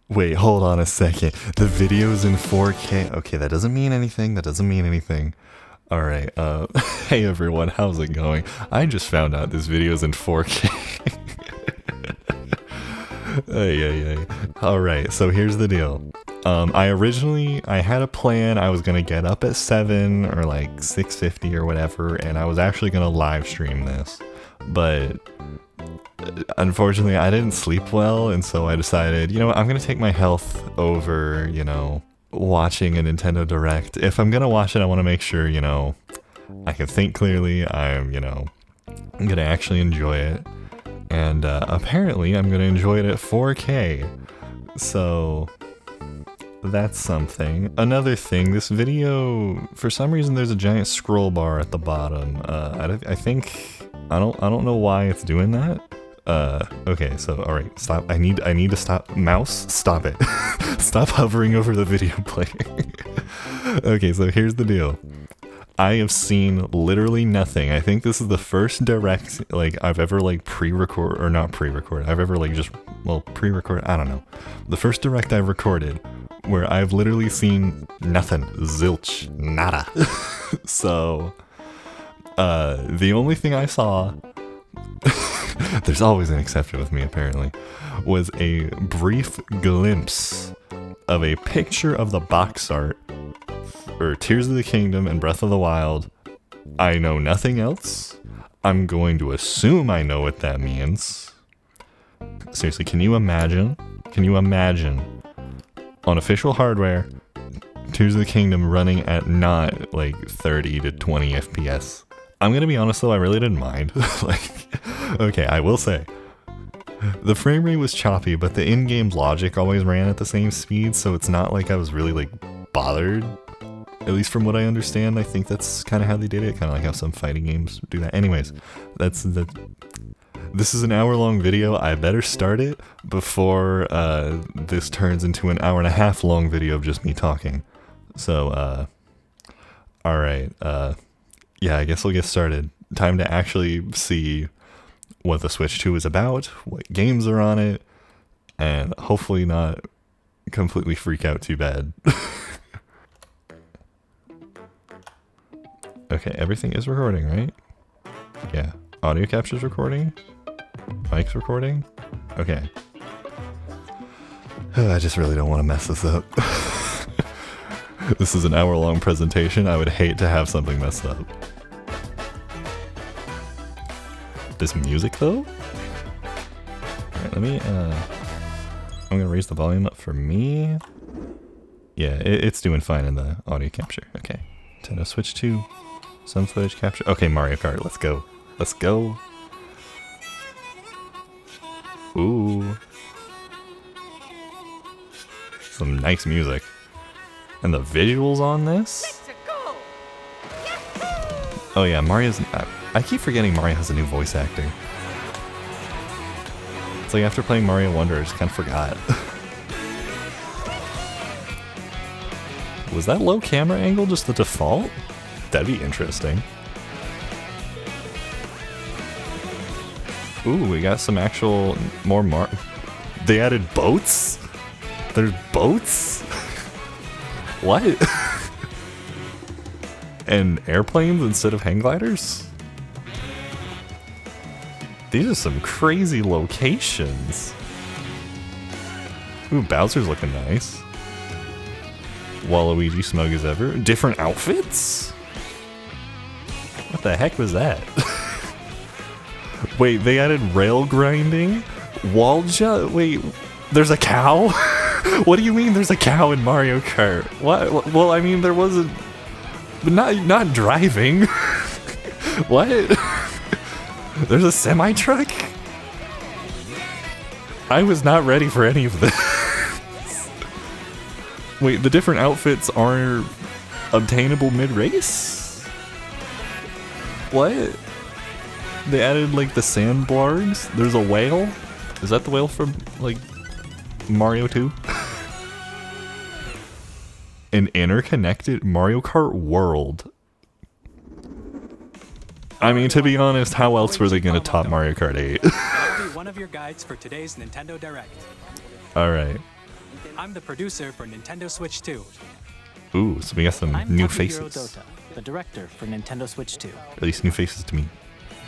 Wait, hold on a second. The video's in 4K. Okay, that doesn't mean anything. That doesn't mean anything. Alright, hey everyone, how's it going? I just found out this video's in 4K. Ay. Alright, so here's the deal. I had a plan. I was gonna get up at 7 or like 6:50 or whatever, and I was actually gonna live stream this. But unfortunately, I didn't sleep well, and so I decided, you know what, I'm gonna take my health over, you know, watching a Nintendo Direct. If I'm gonna watch it, I want to make sure, you know, I can think clearly. I'm gonna actually enjoy it, and apparently I'm gonna enjoy it at 4K. So that's something. Another thing, this video, for some reason, there's a giant scroll bar at the bottom. I think I don't know why it's doing that. Okay, so alright, stop. I need to stop. Mouse, stop it. Stop hovering over the video player. Okay, so here's the deal. I have seen literally nothing. I think this is the first direct, like, I've ever, like, pre-record, or not pre-record, I've ever, like, just, well, pre-record, I don't know. The first direct I've recorded where I've literally seen nothing. Zilch. Nada. So, the only thing I saw, there's always an exception with me apparently, was a brief glimpse of a picture of the box art for Tears of the Kingdom and Breath of the Wild. I know nothing else. I'm going to assume I know what that means. Seriously, can you imagine on official hardware, Tears of the Kingdom running at not like 30 to 20 FPS? I'm gonna be honest though, I really didn't mind. Like, okay, I will say, the frame rate was choppy, but the in-game logic always ran at the same speed, so it's not like I was really like bothered. At least from what I understand, I think that's kind of how they did it. Kind of like how some fighting games do that. Anyways, this is an hour-long video. I better start it before this turns into an hour-and-a-half long video of just me talking. So, alright, yeah, I guess we'll get started. Time to actually see what the Switch 2 is about, what games are on it, and hopefully not completely freak out too bad. Okay, everything is recording, right? Yeah. Audio capture's recording? Mic's recording? Okay. I just really don't want to mess this up. This is an hour-long presentation. I would hate to have something messed up. This music, though? Alright, let me, I'm gonna raise the volume up for me. Yeah, it's doing fine in the audio capture. Okay. Nintendo Switch 2. Some footage capture. Okay, Mario Kart, let's go. Let's go. Ooh. Some nice music. And the visuals on this? Oh yeah, Mario's... I keep forgetting Mario has a new voice actor. It's like after playing Mario Wonder, I just kind of forgot. Was that low camera angle just the default? That'd be interesting. Ooh, we got some actual more They added boats? There's boats? What? And airplanes instead of hang gliders? These are some crazy locations. Ooh, Bowser's looking nice. Waluigi smug as ever. Different outfits? What the heck was that? Wait, they added rail grinding? Wall jump? Wait, there's a cow? What do you mean there's a cow in Mario Kart? What? Well, I mean, there wasn't... But not driving. What? There's a semi-truck? I was not ready for any of this. Wait, the different outfits are obtainable mid-race? What? They added, like, the sandblargs? There's a whale? Is that the whale from, like, Mario 2? An interconnected Mario Kart world. I mean, to be honest, how else were they gonna top Mario Kart 8? I'll be one of your guides for today's Nintendo Direct. Alright. I'm the producer for Nintendo Switch 2. Ooh, so we got some I'm new Takahiro faces. Dota, the director for Nintendo Switch 2. At least new faces to me.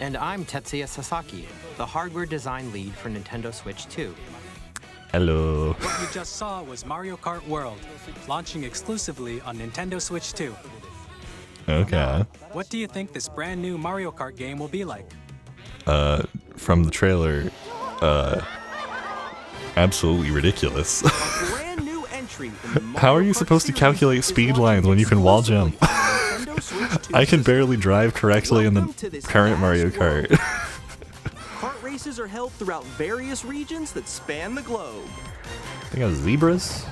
And I'm Tetsuya Sasaki, the hardware design lead for Nintendo Switch 2. Hello. What you just saw was Mario Kart World, launching exclusively on Nintendo Switch 2. Okay. What do you think this brand new Mario Kart game will be like? From the trailer, absolutely ridiculous. Brand new entry in the How are you Mario Kart supposed to series calculate is speed launching lines when you can wall jump? exclusively on Nintendo Switch 2 I can system. barely drive correctly in Welcome the to this current vast Mario world. Kart. Kart races are held throughout various regions that span the globe. They got zebras.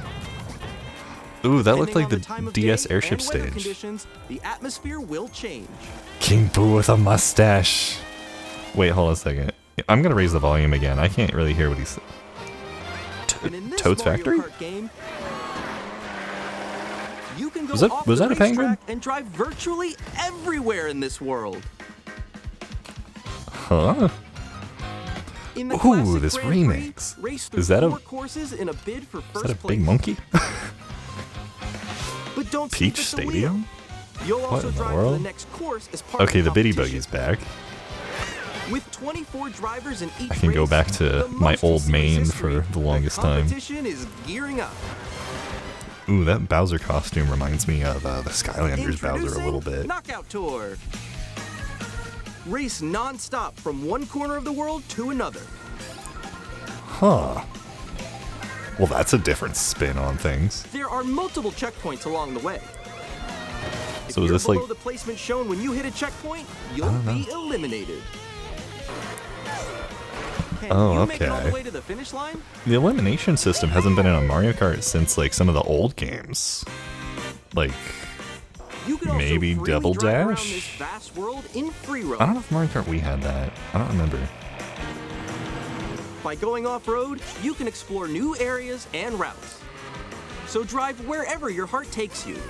Ooh, that looked Depending like on the the time of DS day airship and weather stage. conditions, the atmosphere will change. King Boo with a mustache. Wait, hold on a second. I'm gonna raise the volume again. I can't really hear what he's. And in this Toad's Mario Factory? Kart game, you can go Was that- off was the that a penguin? racetrack and drive virtually everywhere in this world. Huh? In the Ooh, classic this Grand Prix, remix. race through Is that a- 4 courses in a bid for Is first that a place. big monkey? But don't sleep Peach at the wheel. Stadium? You'll What also in the drive world? to the next course as part Okay, of the Biddy competition. Buggy's back. With 24 drivers in each I can go race, back to the my most in old series main history, for the longest time. competition is gearing up. Ooh, that Bowser costume reminds me of the Skylanders Bowser a Introducing little bit. Knockout Tour. Race non-stop from one corner of the world to another. Huh. Well, that's a different spin on things. There are multiple checkpoints along the way. If So is you're this like- below the placement shown when you hit a checkpoint, you'll don't know. be eliminated. Can Oh, you make it all okay. the way to the finish line? The elimination system hasn't been in a Mario Kart since like some of the old games. Like, You can also Maybe freely Double drive around Dash? this vast world in free roam. I don't know if Mario Kart Wii had that. I don't remember. By going off-road, you can explore new areas and routes. So drive wherever your heart takes you. You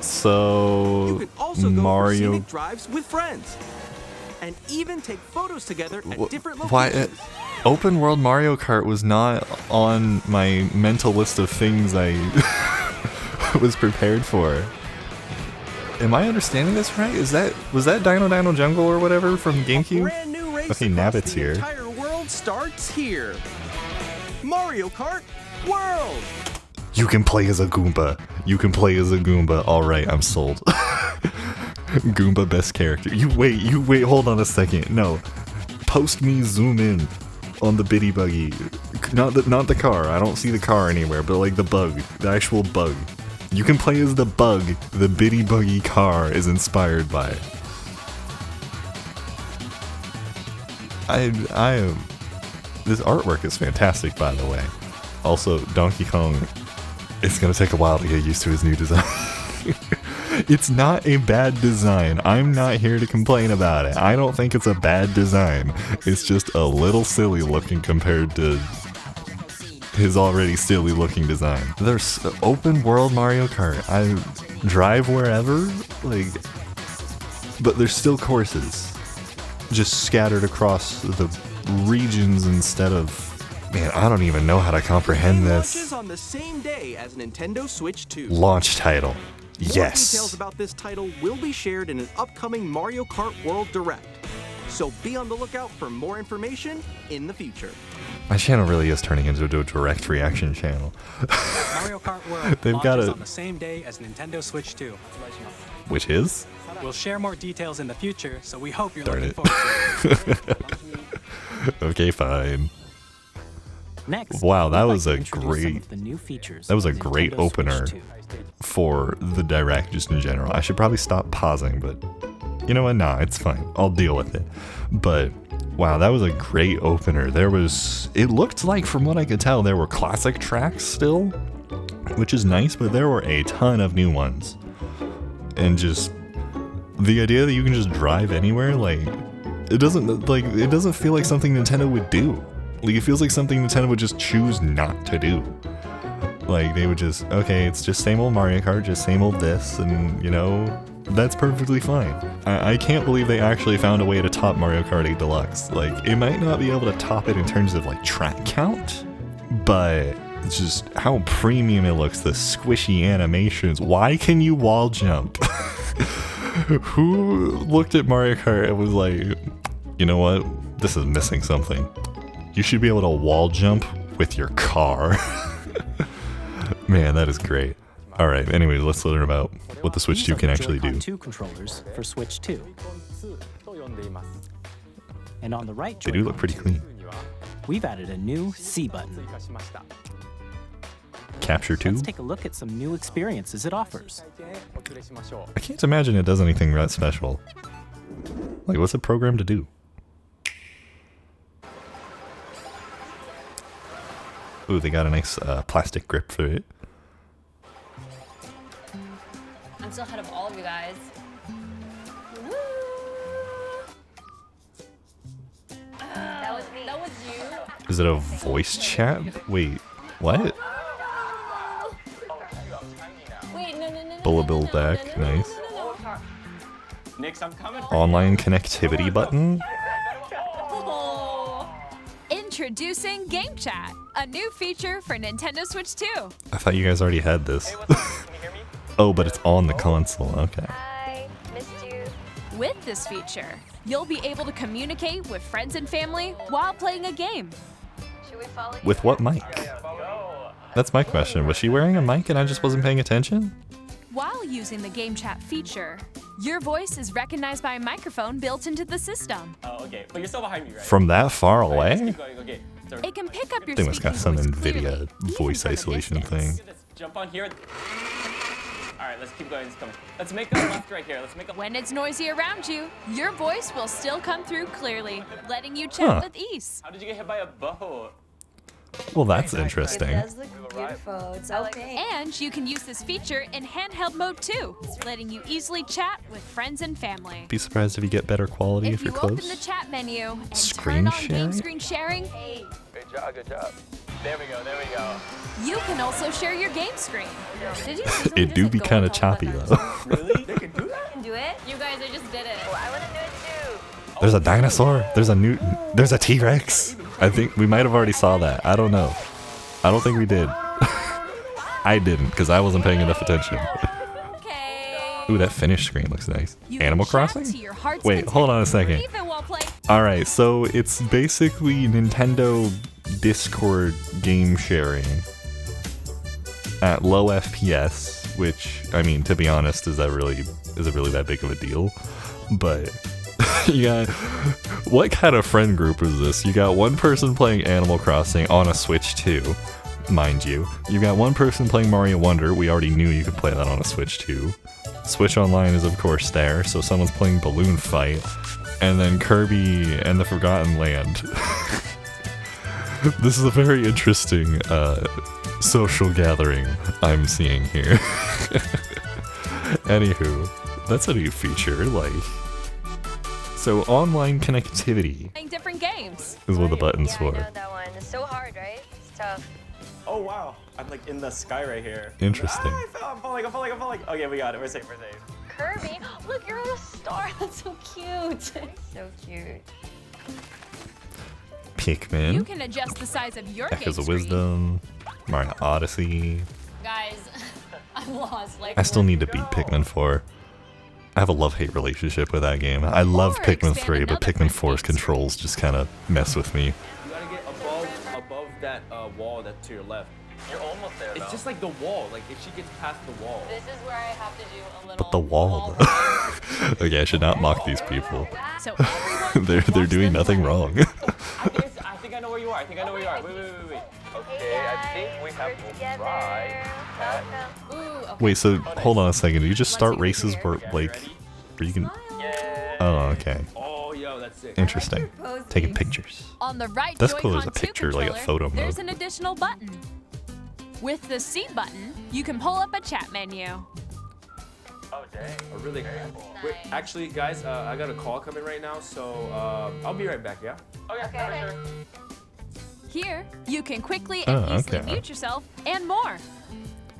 So, can also go for Mario. scenic drives with friends. And even take photos together at different Why? locations. Open World Mario Kart was not on my mental list of things I was prepared for. Am I understanding this right? Was that Dino Dino Jungle or whatever from GameCube? Brand new race Okay, across Nabbit's the here. entire world starts here. Mario Kart World. You can play as a Goomba. You can play as a Goomba. All right, I'm sold. Goomba best character. You wait. Hold on a second. No, post me zoom in on the Biddy Buggy. Not the car. I don't see the car anywhere, but like the bug, the actual bug. You can play as the bug the Biddy Buggy car is inspired by. I this artwork is fantastic, by the way. Also, Donkey Kong, it's gonna take a while to get used to his new design. It's not a bad design. I'm not here to complain about it. I don't think it's a bad design. It's just a little silly looking compared to his already silly looking design. There's open world Mario Kart. I drive wherever, like, but there's still courses just scattered across the regions instead of. Man, I don't even know how to comprehend Launches this. on the same day as Nintendo Switch 2. Launch title. More details Yes. about this title will be shared in an upcoming Mario Kart World Direct. So be on the lookout for more information in the future. My channel really is turning into a direct reaction channel. Mario Kart World They've launches got a- on the same day as Nintendo Switch 2. Which is? We'll share more details in the future, so we hope you're Darn looking it. forward to it. Okay, fine. Next, Wow, we'd that like was to a introduce some great- of the new features that was of a great Nintendo Switch opener. 2. For the direct, just in general. I should probably stop pausing, but you know what? Nah, it's fine. I'll deal with it. But wow, that was a great opener. It looked like, from what I could tell, there were classic tracks still, which is nice, but there were a ton of new ones. And just the idea that you can just drive anywhere, like, it doesn't feel like something Nintendo would do. Like, it feels like something Nintendo would just choose not to do. Like, they would just, okay, it's just same old Mario Kart, just same old this, and, you know, that's perfectly fine. I can't believe they actually found a way to top Mario Kart 8 Deluxe. Like, it might not be able to top it in terms of, like, track count, but just how premium it looks, the squishy animations. Why can you wall jump? Who looked at Mario Kart and was like, you know what? This is missing something. You should be able to wall jump with your car. Man, that is great. Alright, anyways, let's learn about what the Switch 2 can actually do. 2 controllers for Switch 2. And on the right They do look pretty clean. we've added a new C button. Capture 2? Let's take a look at some new experiences it offers. I can't imagine it does anything that special. Like, what's it programmed to do? Ooh, they got a nice plastic grip for it. I'm still ahead of all of you guys. Woo! That was me. That was you. Is it a voice chat? Wait, what? Wait, no. Bullable back, nice. Nix, I'm coming. Online connectivity button? Introducing Game Chat, a new feature for Nintendo Switch 2. I thought you guys already had this. Hey, what's up? Can you hear me? Oh, but it's on the console, okay. Hi, missed you. With this feature, you'll be able to communicate with friends and family while playing a game. Should we follow you? With what mic? That's my question. Was she wearing a mic and I just wasn't paying attention? While using the Game Chat feature, your voice is recognized by a microphone built into the system. Oh, okay. But you're still behind me, right? From that far Alright, let's away? keep going. Okay. So, It can pick up your I think it's got speaking some voice clearly, NVIDIA even voice from a isolation distance. thing. let's jump on here. Alright, let's keep going. Let's come. Let's make a left right here. Let's make a. When it's noisy around you, your voice will still come through clearly, letting you chat Huh. with ease. How did you get hit by a boat? Well, that's interesting. look beautiful. It's okay. And you can use this feature in handheld mode too, letting you easily chat with friends and family. Be surprised if you get better quality if If you're you open the close. chat menu and Screen turn on sharing? game screen sharing, Hey, Good job, good job. There we go, there we go. you can also share your game screen. did you It do be kind of choppy though. Really? They can do that? do it? You guys just did it. Oh, I want to do it too. There's a dinosaur. There's a T-Rex. I think we might have already saw that. I don't know. I don't think we did. I didn't because I wasn't paying enough attention. Okay. Ooh, that finish screen looks nice. You Animal can chat Crossing? to your heart's Wait, content, hold on a second. even while playing. Alright, so it's basically Nintendo Discord game sharing at low FPS, which, I mean, to be honest, is it really that big of a deal? But you got, what kind of friend group is this? You got one person playing Animal Crossing on a Switch 2, mind you. You got one person playing Mario Wonder. We already knew you could play that on a Switch 2. Switch Online is of course there, so someone's playing Balloon Fight, and then Kirby and the Forgotten Land. This is a very interesting social gathering I'm seeing here. Anywho, that's a new feature, like. So online connectivity Playing different games. is what the button's Yeah, I for. know that one. It's so hard, right? It's tough. Oh wow. I'm like in the sky right here. Interesting. Ah, I'm falling. Okay, we got it. We're safe. Kirby, look, you're on a star. That's so cute. So cute. Pikmin, You can adjust the size of your game Echoes of screen. Wisdom, Mario Odyssey. Guys, I'm lost. Like, I still need to beat Pikmin 4. I have a love-hate relationship with that game. I love Or Pikmin expand 3, but another Pikmin friend's 4's game screen. controls just kind of mess with me. You gotta get above that wall that's to your left. You're almost there. It's just like the wall. Like if she gets past the wall. this is where I have to do a little. But the wall. Okay, I should not mock these people. So everyone They're can watch doing them nothing play. wrong. I think I know where you are. Wait. Okay, I think we have to try. Ooh, okay. Wait, so hold on a second. Do you just start races where like where you can? Oh, okay. Oh, yo, that's sick. Interesting. Taking pictures. On the right That's cool, Joy-Con there's a 2 picture, like a controller, photo mode. There's an additional button. With the C button, you can pull up a chat menu. Oh dang. Really. Wait, actually, guys, I got a call coming right now, so I'll be right back. Yeah. Okay. Okay. Sure. Here, you can quickly and Oh, easily okay. mute yourself and more.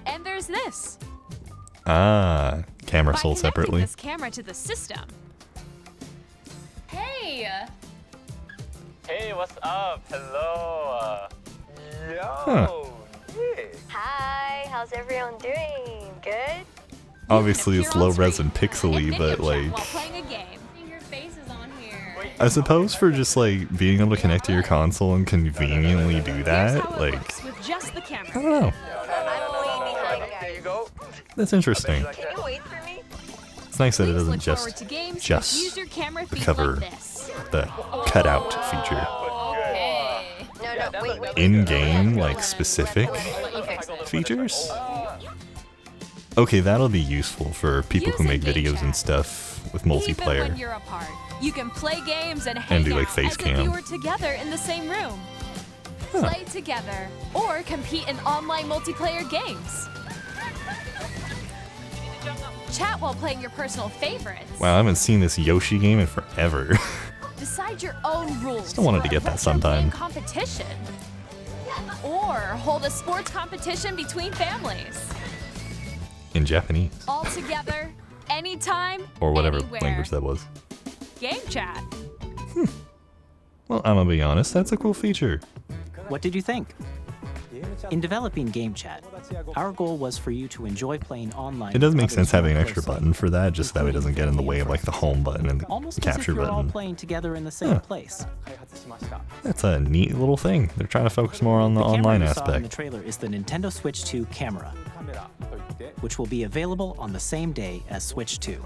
And there's this. Ah, camera By sold connecting separately. this camera to the system, Hey. Hey, what's up? Hello. Yo, yeah. Hi, how's everyone doing? Good? Obviously it's low res and pixely, but like, While playing a game. Your face is on here. I suppose for just like being able to connect to your console and conveniently do that, like, With just the camera. I don't know. I'm way behind, There guys. you go. That's interesting. Can you wait for me? It's nice that it Please doesn't look forward just to games. just Use your camera feed cover like this. the cutout feature. Okay. No, wait. In-game, like specific features? Okay, that'll be useful for people who make Using game videos chat. and stuff with Even when multiplayer. you're apart, you can play games and hang do, like, out face as cam. if you were together in the same room. Play together or compete in online multiplayer games. Chat while playing your personal favorites. Wow, I haven't seen this Yoshi game in forever. Decide your own rules. Still wanted to for a get that retro sometime. game competition. Or hold a sports competition between families. In Japanese. All together, anytime, Or whatever anywhere. language that was. Game chat. Well, I'm gonna be honest, that's a cool feature. What did you think? In developing Game Chat, our goal was for you to enjoy playing online. It does with make others sense who having an are extra close. button for that, just that way it doesn't get in the way of like the home button and the Almost as if capture you're all button. playing together in the same place. That's a neat little thing. They're trying to focus more on the camera online you saw in the aspect. trailer is the Nintendo Switch 2 camera, which will be available on the same day as Switch 2.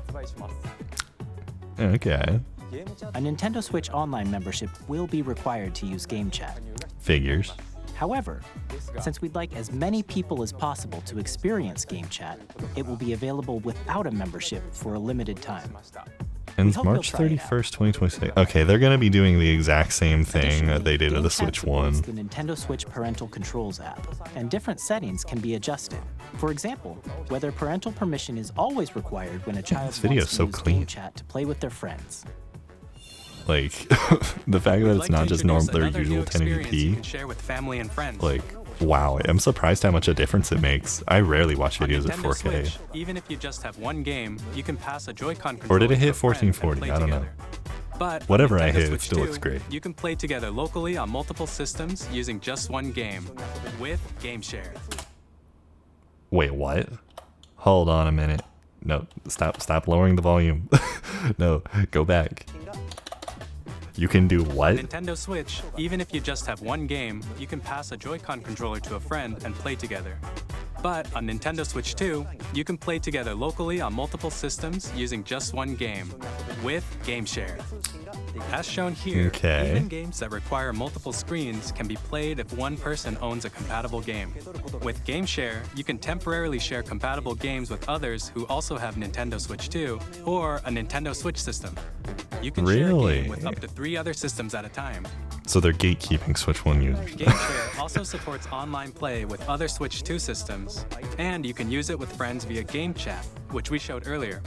Okay. A Nintendo Switch Online membership will be required to use Game Chat. Figures. However, since we'd like as many people as possible to experience Game Chat, it will be available without a membership for a limited time. Ends hope you'll March try it out. 31st, 2026. Okay, they're gonna be doing the exact same thing that they did with Game the Chat Switch supports 1. the Nintendo Switch Parental Controls app, and different settings can be adjusted. For example, whether parental permission is always required when a child This video wants is to so use clean. Game Chat to play with their friends. Like, the fact that We'd it's like to not just introduce their another new usual experience you can 1080p. share with family and friends. Like, wow, I'm surprised how much a difference it makes. I rarely watch On videos at Nintendo 4K. Switch, even if you just have one game, you can pass a Joy-Con Or did controller it hit to a friend and 1440? play I don't know. together. But on Whatever I Nintendo hit, it Switch still 2, looks great. You can play together locally on multiple systems using just one game with Game Share. Wait, what? Hold on a minute. No, stop lowering the volume. No, go back. You can do what? Nintendo Switch, even if you just have one game, you can pass a Joy-Con controller to a friend and play together. But on Nintendo Switch 2, you can play together locally on multiple systems using just one game with Game Share. As shown here, Okay. even games that require multiple screens can be played if one person owns a compatible game. With Game Share, you can temporarily share compatible games with others who also have Nintendo Switch 2 or a Nintendo Switch system. You can share a Really? game with up to 3 other systems at a time. So they're gatekeeping Switch 1 users. Game Share also supports online play with other Switch 2 systems, and you can use it with friends via Game Chat, which we showed earlier.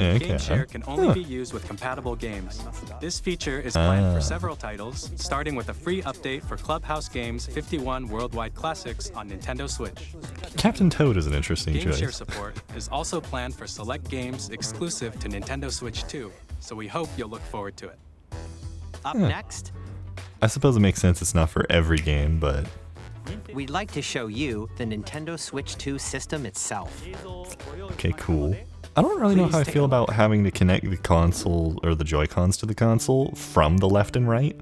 Okay. Game Share can only be used with compatible games. This feature is planned for several titles, starting with a free update for Clubhouse Games 51 Worldwide Classics on Nintendo Switch. Captain Toad is an interesting Game Share choice. support is also planned for select games exclusive to Nintendo Switch 2, so we hope you'll look forward to it. Up next, I suppose it makes sense it's not for every game, but we'd like to show you the Nintendo Switch 2 system itself. okay, cool. I don't really know how I feel about having to connect the console or the Joy-Cons to the console from the left and right.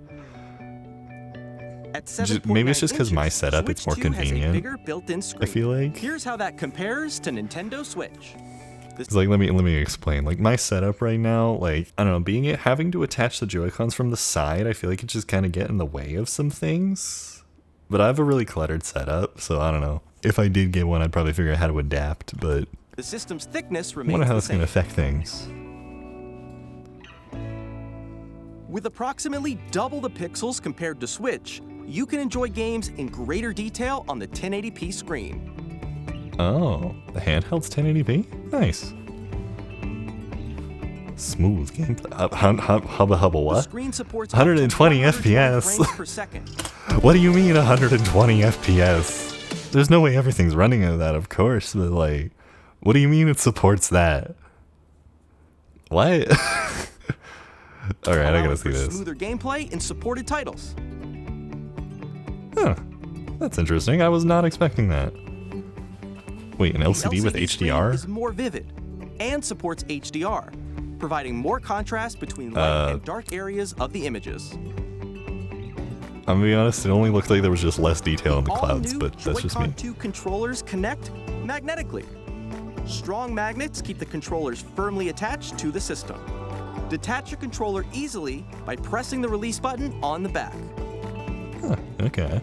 At Maybe it's just 7.9 because my inches, setup it's more Switch 2 has a convenient. bigger built-in screen. I feel like. Here's how that compares to Nintendo Switch. It's like let me explain. Like my setup right now, like I don't know, having to attach the Joy-Cons from the side, I feel like it just kind of get in the way of some things. But I have a really cluttered setup, so I don't know. If I did get one, I'd probably figure out how to adapt, but The system's thickness I remains wonder how the that's going to same. affect things. With approximately double the pixels compared to Switch, you can enjoy games in greater detail on the 1080p screen. Oh, the handheld's 1080p? Nice. Smooth gameplay. Hubba The what? screen supports 120 up to 120 FPS. frames per second. What do you mean 120 FPS? There's no way everything's running at that, of course, but like, what do you mean it supports that? What? Alright, I gotta allowing see for this. smoother gameplay in supported titles. Huh. That's interesting. I was not expecting that. Wait, an LCD with screen HDR? is more vivid and supports HDR, providing more contrast between light and dark areas of the images. I'm gonna be honest, it only looked like there was just less detail in the clouds, but that's just me. Joy-Con 2 controllers connect magnetically. Strong magnets keep the controllers firmly attached to the system. Detach your controller easily by pressing the release button on the back. Huh, okay.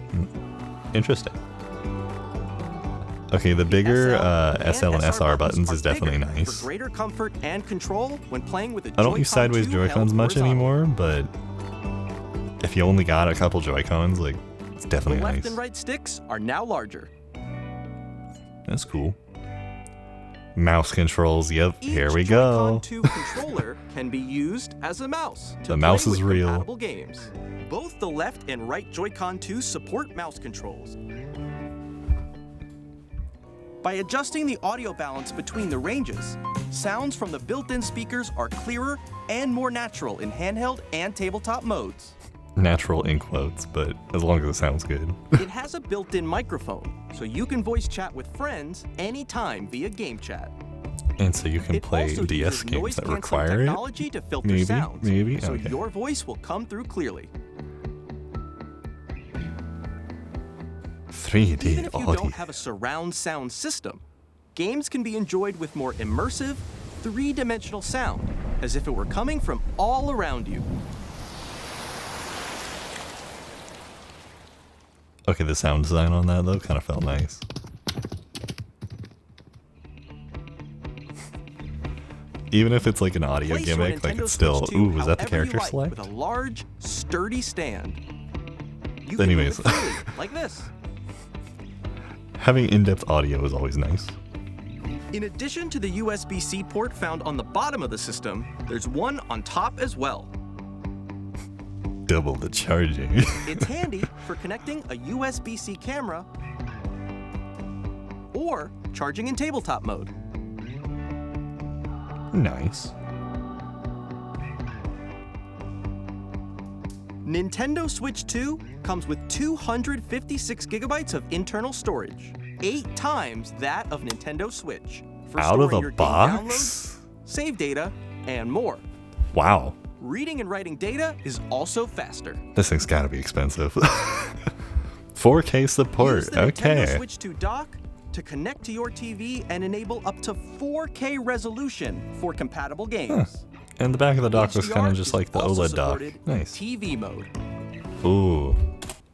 Interesting. Okay, the bigger SL and SR buttons is definitely nice. For greater comfort and control when playing with a I don't use sideways Joy-Cons much anymore, but if you only got a couple Joy-Cons, like, it's definitely the left nice. and right sticks are now larger. That's cool. Mouse controls, yep, here we Joy-Con go. 2 controller can be used as a mouse to The mouse play is with real. compatible games. Both the left and right Joy-Con 2 support mouse controls. By adjusting the audio balance between the ranges, sounds from the built-in speakers are clearer and more natural in handheld and tabletop modes. Natural in quotes, but as long as it sounds good. It has a built-in microphone, so you can voice chat with friends anytime via game chat. And so you can It play also DS uses games that noise-canceling require technology it. to filter Maybe, sounds, maybe, so okay. your voice will come through clearly. 3D Even if you audio. don't have a surround sound system, games can be enjoyed with more immersive, three-dimensional sound, as if it were coming from all around you. Okay, the sound design on that though kind of felt nice. Even if it's like an audio Place your gimmick, like Nintendo it's still, Switch 2 ooh, is that the however you character like, select? with a large, sturdy stand. You Anyways. can move it freely, like this. Having in-depth audio is always nice. In addition to the USB-C port found on the bottom of the system, there's one on top as well. Double the charging. It's handy for connecting a USB-C camera or charging in tabletop mode. Nice. Nintendo Switch 2 comes with 256 gigabytes of internal storage, 8 times that of Nintendo Switch, for Out of storing the your game box? downloads, save data, and more. Wow. Reading and writing data is also faster. This thing's gotta be expensive. 4K support, Use the Nintendo okay. Switch 2 dock to connect to your TV and enable up to 4K resolution for compatible games. And the back of the dock looks kind HDR of just is like the also OLED dock. supported in Nice. TV mode. Ooh.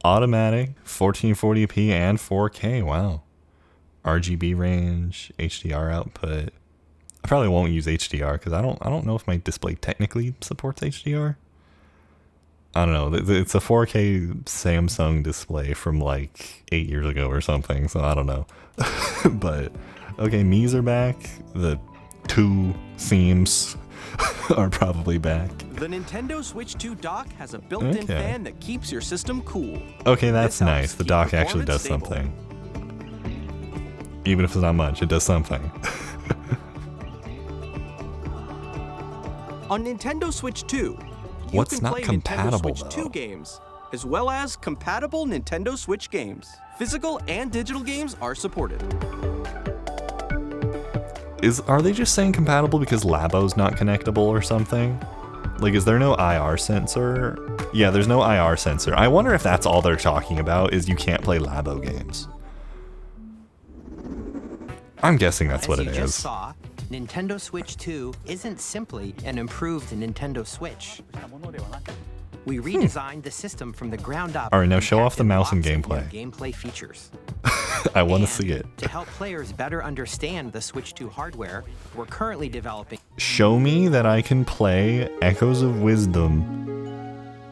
Automatic, 1440p and 4K, wow. RGB range, HDR output. I probably won't use HDR because I don't know if my display technically supports HDR. I don't know. It's a 4K Samsung display from like 8 years ago or something, so I don't know. But okay, Mii's are back. The 2 themes are probably back. The Nintendo Switch 2 dock has a built-in Okay. fan that keeps your system cool. Okay, that's This helps nice. The keep dock actually does performance stable. something. Even if it's not much, it does something. On Nintendo Switch 2, you What's can not play compatible, Nintendo Switch though? 2 games, as well as compatible Nintendo Switch games. Physical and digital games are supported. Are they just saying compatible because Labo's not connectable or something? Like, is there no IR sensor? Yeah, there's no IR sensor. I wonder if that's all they're talking about, is you can't play Labo games. I'm guessing that's what it As you just is. saw, Nintendo Switch 2 isn't simply an improved Nintendo Switch. We redesigned the system from the ground up. All right, now and show packed off the in mouse and lots of new gameplay. Gameplay features. I want to And see it. To help players better understand the Switch 2 hardware, we're currently developing. Show me that I can play Echoes of Wisdom,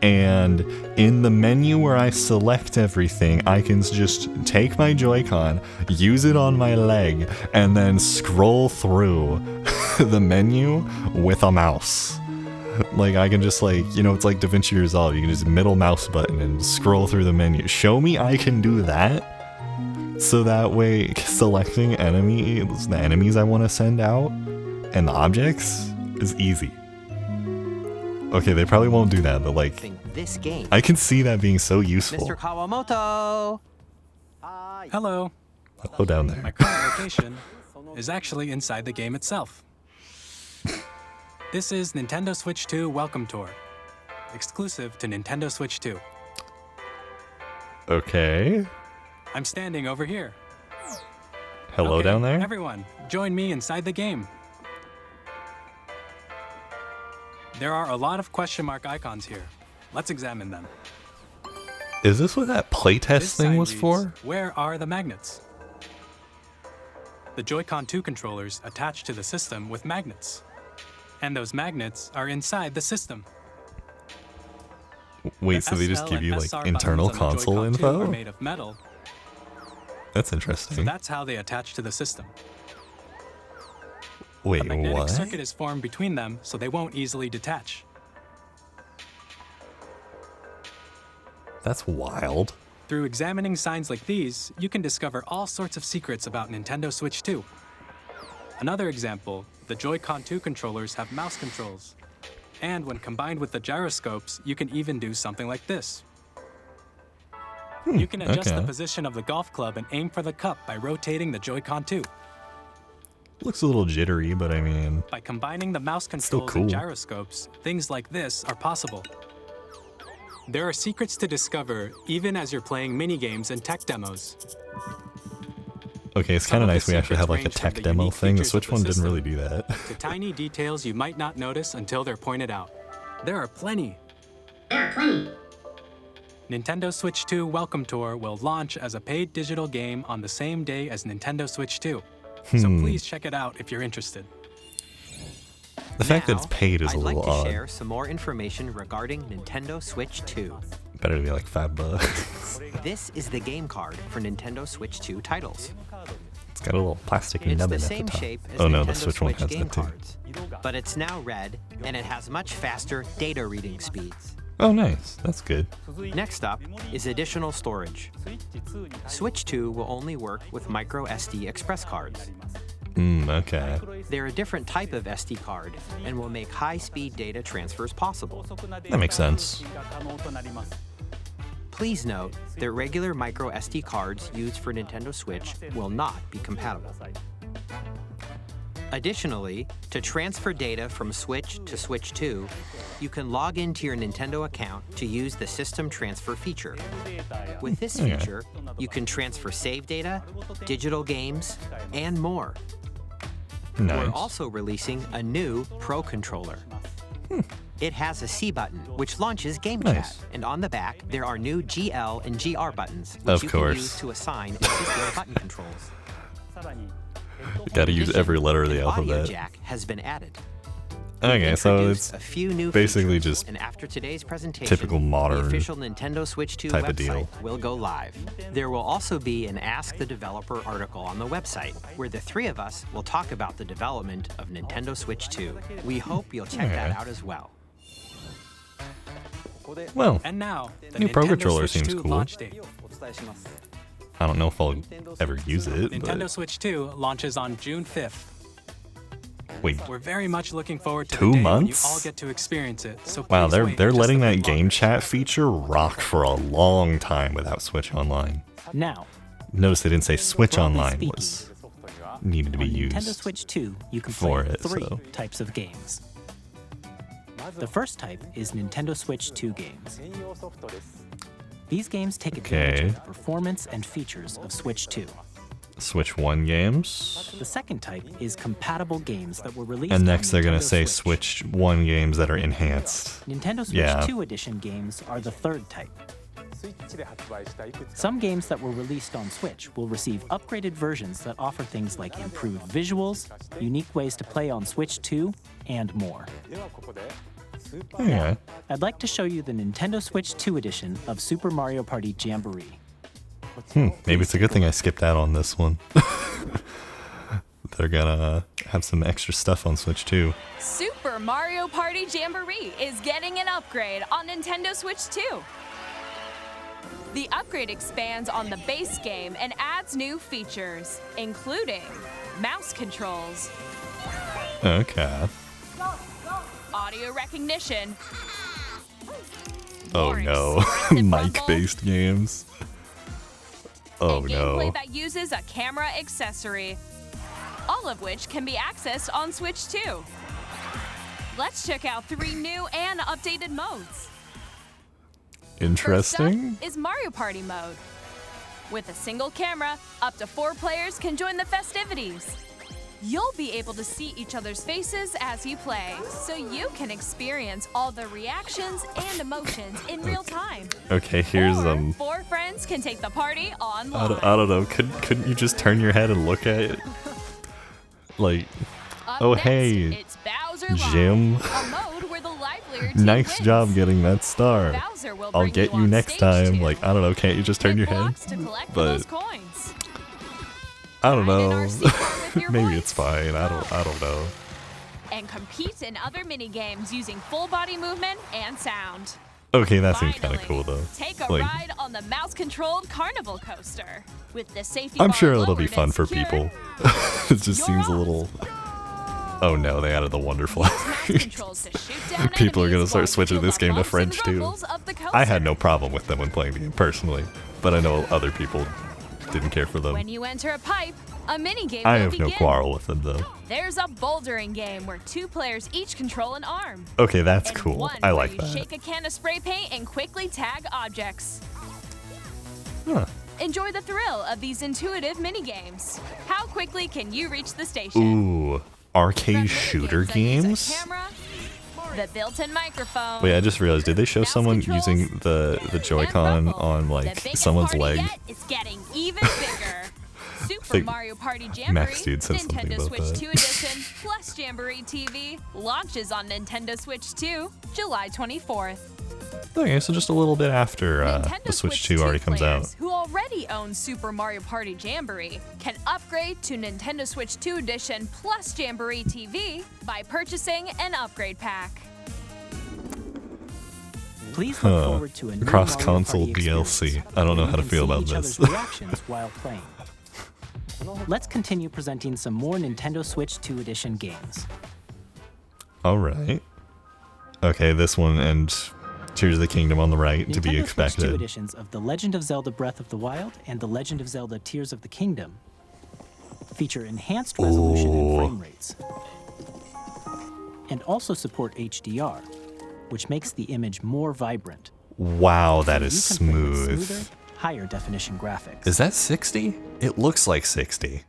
and in the menu where I select everything, I can just take my Joy-Con, use it on my leg, and then scroll through the menu with a mouse. Like, I can just, like, you know, it's like DaVinci Resolve. You can just middle mouse button and scroll through the menu. Show me I can do that, so that way selecting the enemies I want to send out and the objects is easy. Okay, they probably won't do that, but like, This game. I can see that being so useful. Mr. Kawamoto! Hello. Hello down My there. current location is actually inside the game itself. This is Nintendo Switch 2 Welcome Tour, exclusive to Nintendo Switch 2. Okay. I'm standing over here. Hello Okay, down there. Everyone, join me inside the game. There are a lot of question mark icons here. Let's examine them. Is this what that playtest This thing sign was reads, for? Where are the magnets? The Joy-Con 2 controllers attach to the system with magnets. And those magnets are inside the system. Wait, so they just give you like internal console info? Are made of metal, That's so interesting. that's how they attach to the system. Wait, A magnetic what? circuit is formed between them, so they won't easily detach. That's wild. Through examining signs like these, you can discover all sorts of secrets about Nintendo Switch 2. Another example, the Joy-Con 2 controllers have mouse controls. And when combined with the gyroscopes, you can even do something like this. You can adjust the okay. position of the golf club and aim for the cup by rotating the Joy-Con 2. Looks a little jittery, but I mean, By combining the mouse Still controls cool. and gyroscopes, things like this are possible. There are secrets to discover even as you're playing mini-games and tech demos. okay, it's Some kind of of the nice we actually have like a secrets range from tech the demo unique thing. The features of Switch the one didn't really system do that. To tiny details you might not notice until they're pointed out. There are plenty. Nintendo Switch 2 Welcome Tour will launch as a paid digital game on the same day as Nintendo Switch 2. So please check it out if you're interested. The fact that Now, it's paid is I'd a like little to odd. share some more information regarding Nintendo Switch 2. Better to be like $5. This is the game card for Nintendo Switch 2 titles. It's got a little plastic It's nubbin the at the same top. shape as Oh no, Nintendo the Switch one Switch has game that too. cards, but it's now red and it has much faster data reading speeds. Oh nice, that's good. Next up is additional storage. Switch 2 will only work with micro SD express cards. Okay. They're a different type of SD card and will make high-speed data transfers possible. That makes sense. Please note that regular micro SD cards used for Nintendo Switch will not be compatible. Additionally, to transfer data from Switch to Switch 2, you can log into your Nintendo account to use the System Transfer feature. With this Okay. feature, you can transfer save data, digital games, and more. Nice. We're also releasing a new Pro Controller. It has a C button, which launches Game Nice. Chat, and on the back, there are new GL and GR buttons, which Of you course. can use to assign existing button controls. Gotta use every letter of the An audio alphabet. jack has been added. Okay, so Introduced it's a few new basically features, just and after today's presentation, typical modern the official Nintendo Switch 2 type of website deal. will go live. There will also be an Ask the Developer article on the website, where the three of us will talk about the development of Nintendo Switch 2. We hope you'll check that Okay. out as well. well, And now, the New Pro Nintendo Controller Switch seems 2 cool. launch date. I don't know if I'll ever use it. Nintendo But Switch 2 launches on June 5th. wait, We're very much looking forward to 2 the day when you months? all get to experience it. So wow, please they're wait they're just letting a that bit game longer. chat feature rock for a long time without Switch Online. Now, Notice they didn't say Switch Broadly Online speaking, was needed to be on used. Nintendo Switch 2, you can for play it, three so. types of games. The first type is Nintendo Switch 2 games. These games take advantage Okay. of the performance and features of Switch 2. Switch 1 games. The second type is compatible games that were released And on next they're gonna Nintendo say Switch. Switch 1 games that are enhanced. Nintendo Switch Yeah. 2 Edition games are the third type. Some games that were released on Switch will receive upgraded versions that offer things like improved visuals, unique ways to play on Switch 2, and more. Okay. I'd like to show you the Nintendo Switch 2 edition of Super Mario Party Jamboree. Maybe it's a good thing I skipped out on this one. They're gonna have some extra stuff on Switch too. Super Mario Party Jamboree is getting an upgrade on Nintendo Switch 2. The upgrade expands on the base game and adds new features, including mouse controls, Okay. audio recognition, Oh more no. expressive rumble, Mic-based games. Oh and gameplay no. that uses a camera accessory, all of which can be accessed on Switch 2. Let's check out 3 new and updated modes. Interesting. First up is Mario Party mode. With a single camera, up to 4 players can join the festivities. You'll be able to see each other's faces as you play, so you can experience all the reactions and emotions in real time. Okay, here's Or 4 friends can take the party online. I don't know. Couldn't you just turn your head and look at it? Like, Up oh next, hey, it's Bowser Live, Jim. a mode where the livelier team Nice wins. job getting that star. Bowser will I'll bring get you on next stage time. 2 Like, I don't know. Can't you just turn your with head? blocks to collect But those coins. I don't Ride in know. our sequence with your Maybe voice. it's fine. I don't know. And compete in other mini games using full body movement and sound. Okay, that seems kind of Finally, cool though. Take a Like, ride on the mouse-controlled carnival coaster. With the safety I'm bar sure it'll be lowered fun and for secured, people. It just seems a little. Oh no, they added the wonderful. controls to shoot down People are gonna enemies start while switching you this feel game the to French bumps and too. rumbles of the I had coaster. no problem with them when playing the game personally, but I know other people didn't care for them. When you enter a pipe, a mini game I will have begin. no quarrel with them though. There's a bouldering game where 2 players each control an arm. Okay, that's And cool. one I where like you that. shake a can of spray paint and quickly tag objects. Huh. Enjoy the thrill of these intuitive mini games. How quickly can you reach the station? Ooh, arcade shooter That use a games? camera, the built-in microphone. Wait, I just realized, did they show someone using the Joy-Con on The like biggest someone's party leg? yet is getting even bigger. Super think Mario Party Jamboree, Max Dude said something Nintendo about Switch that. 2 Edition, plus Jamboree TV launches on Nintendo Switch 2, July 24th. Okay, so just a little bit after Nintendo the Switch 2 already comes players out. who already own Super Mario Party Jamboree can upgrade to Nintendo Switch 2 Edition plus Jamboree TV by purchasing an upgrade pack. Please look forward to a new Cross-console Mario Party DLC. experience, I don't know where how to you can feel see about each this. other's reactions while playing. Let's continue presenting some more Nintendo Switch 2 Edition games. Alright. Okay, this one and Tears of the Kingdom on the right to be Nintendo Switch 2 expected. editions of The Legend of Zelda Breath of the Wild and The Legend of Zelda Tears of the Kingdom feature enhanced resolution and frame rates, and also support HDR, which makes the image more vibrant. Wow, that so is you can play with smooth. smoother, higher definition graphics. Is that 60? It looks like 60.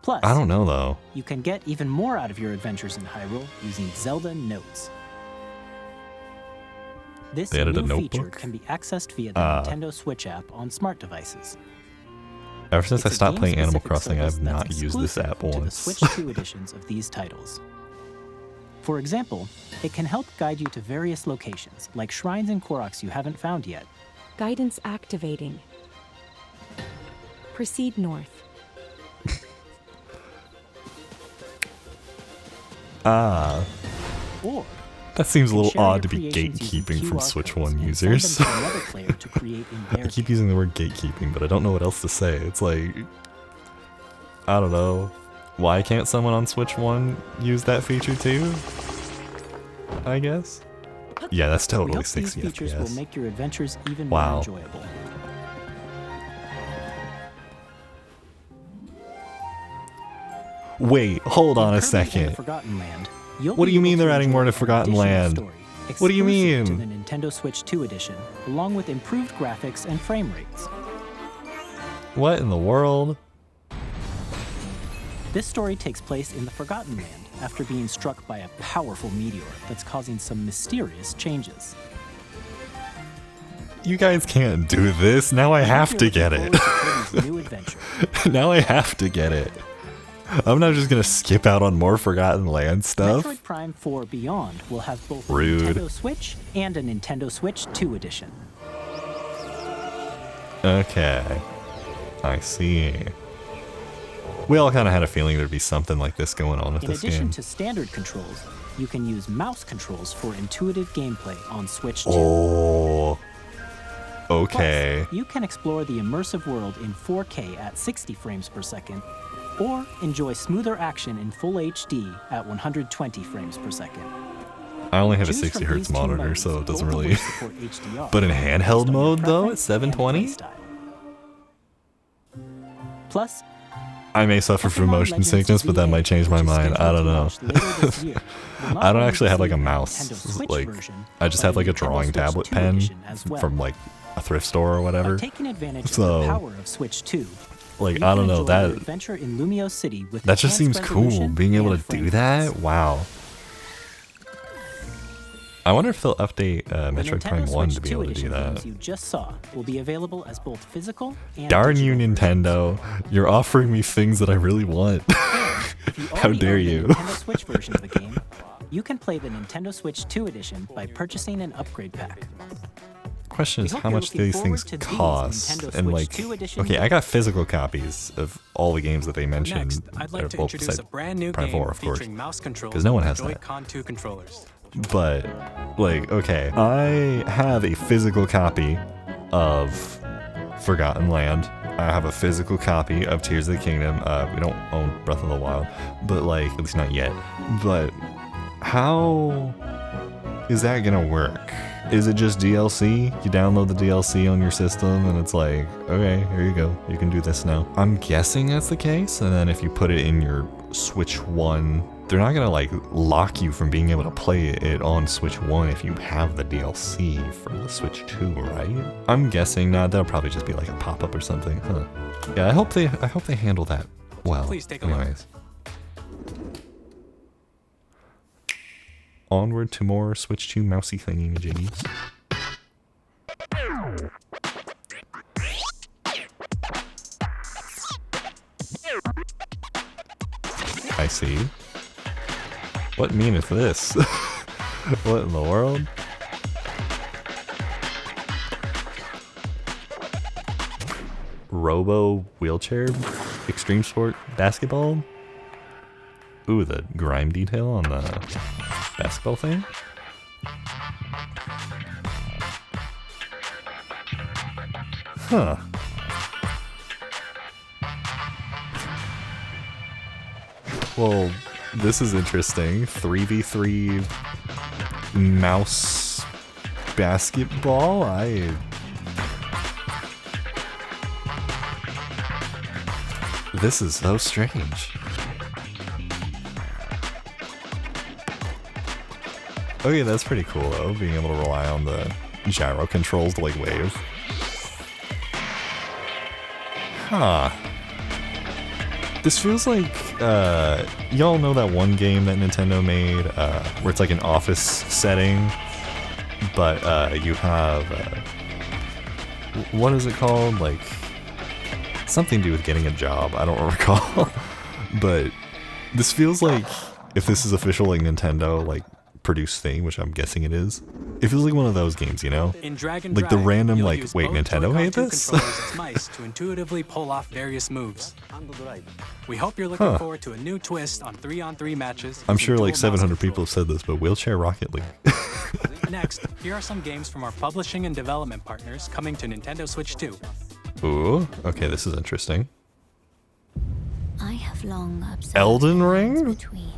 Plus, I don't know though. you can get even more out of your adventures in Hyrule using Zelda Notes. This They added a new feature notebook? can be accessed via the Nintendo Switch app on smart devices. Ever since I It's a stopped playing Animal game-specific Crossing, I service have that's not used this exclusive app to the once. Switch 2 editions of these titles. For example, it can help guide you to various locations, like shrines and Koroks you haven't found yet. Guidance activating. Proceed north. Ah, Or that seems a you can little share your odd to be creations using gatekeeping from QR Switch codes 1 and users. send them to another player to create in I their keep game. using the word gatekeeping, but I don't know what else to say. It's like, I don't know. Why can't someone on Switch 1 use that feature too? I guess. Yeah, that's We totally hope 60 these features will FPS. make your adventures even Wow. more enjoyable. Wait, hold on a In Kirby and the second. Forgotten Land, you'll What do be you able mean to they're adding more to enjoy an Forgotten additional Land? story What do you exclusive mean? To the Nintendo Switch 2 edition, along with improved graphics and frame rates. What in the world? This story takes place in the Forgotten Land after being struck by a powerful meteor that's causing some mysterious changes. You guys can't do this. Now I have to get it. Kirby's new adventure. Now I have to get it. I'm not just gonna skip out on more Forgotten Land stuff. Metroid Prime 4 Beyond will have both a Rude. Nintendo Switch and a Nintendo Switch 2 edition. Okay. I see. We all kind of had a feeling there'd be something like this going on with In this addition game. to standard controls, you can use mouse controls for intuitive gameplay on Switch 2. Oh. Okay. Plus, you can explore the immersive world in 4K at 60 frames per second, or enjoy smoother action in full HD at 120 frames per second. I only have a Choose 60 from hertz these two monitor, modes, so it doesn't both of really. which support HDR, But in based handheld on your mode though, preference at and 720? playstyle. Plus, I may suffer from Pokemon motion Legends sickness, but that VA, might change my which is mind. I don't know. scheduled to launch later this year, will not I don't only actually have like a receive the mouse. Nintendo Switch Like, version, I just but have like a Nintendo drawing Switch tablet 2 pen edition as well. from like a thrift store or By whatever. taking advantage So, of the power of Switch 2, like, you I can don't know, enjoy your that adventure in Lumio City with that just seems enhanced cool. resolution Being able to and frame do that, wow. I wonder if they'll update The Metroid Nintendo Prime 1 Switch to be 2 able to do edition that. games you just saw will be available as both physical and Darn you, digital Nintendo. You're offering me things that I really want. If you How already dare own the you? Nintendo Switch version of the game, you can play the Nintendo Switch 2 edition by purchasing an upgrade pack. Question is, We hope how you're much do looking these things forward to these cost? Nintendo And Switch like, 2 edition okay, I got physical copies of all the games that they mentioned. Next, I'd like to introduce besides a brand new Prime game 4, of course, featuring mouse controls 'cause no one and has that. Joy-Con 2 controllers. But like, okay, I have a physical copy of Forgotten Land. I have a physical copy of Tears of the Kingdom. We don't own Breath of the Wild, but like, at least not yet. But how is that gonna work? Is it just DLC? You download the DLC on your system and it's like, okay, here you go. You can do this now. I'm guessing that's the case. And then if you put it in your Switch 1, they're not gonna like lock you from being able to play it on Switch 1 if you have the DLC for the Switch 2, right? I'm guessing not. That'll probably just be like a pop-up or something, huh? Yeah, I hope they handle that well. Please take a look. Anyways. Onward to more Switch 2 mousy thingy-majiggies. I see. What meaneth this? What in the world? Robo wheelchair extreme sport basketball? Ooh, the grime detail on the basketball thing? Huh. Well, this is interesting. 3v3 mouse basketball? This is so strange. Okay, that's pretty cool though, being able to rely on the gyro controls to like wave. Huh. This feels like, y'all know that one game that Nintendo made, where it's like an office setting, but you have, what is it called? Like, something to do with getting a job, I don't recall. But this feels like, if this is official like Nintendo, like, produced thing, which I'm guessing it is, it feels like one of those games, you know? In Drag and like the Drag, random you'll like, use wait, both Nintendo Joy-Con made 2 this? controllers as mice to intuitively pull off various moves. We hope you're looking Huh. forward to a new twist on 3-on-3 matches. I'm using sure like dual mouse 700 people have said this, but Wheelchair Rocket League. Next, here are some games from our publishing and development partners coming to Nintendo Switch 2. Ooh, okay, this is interesting. I have long observed Elden the Ring? lines between.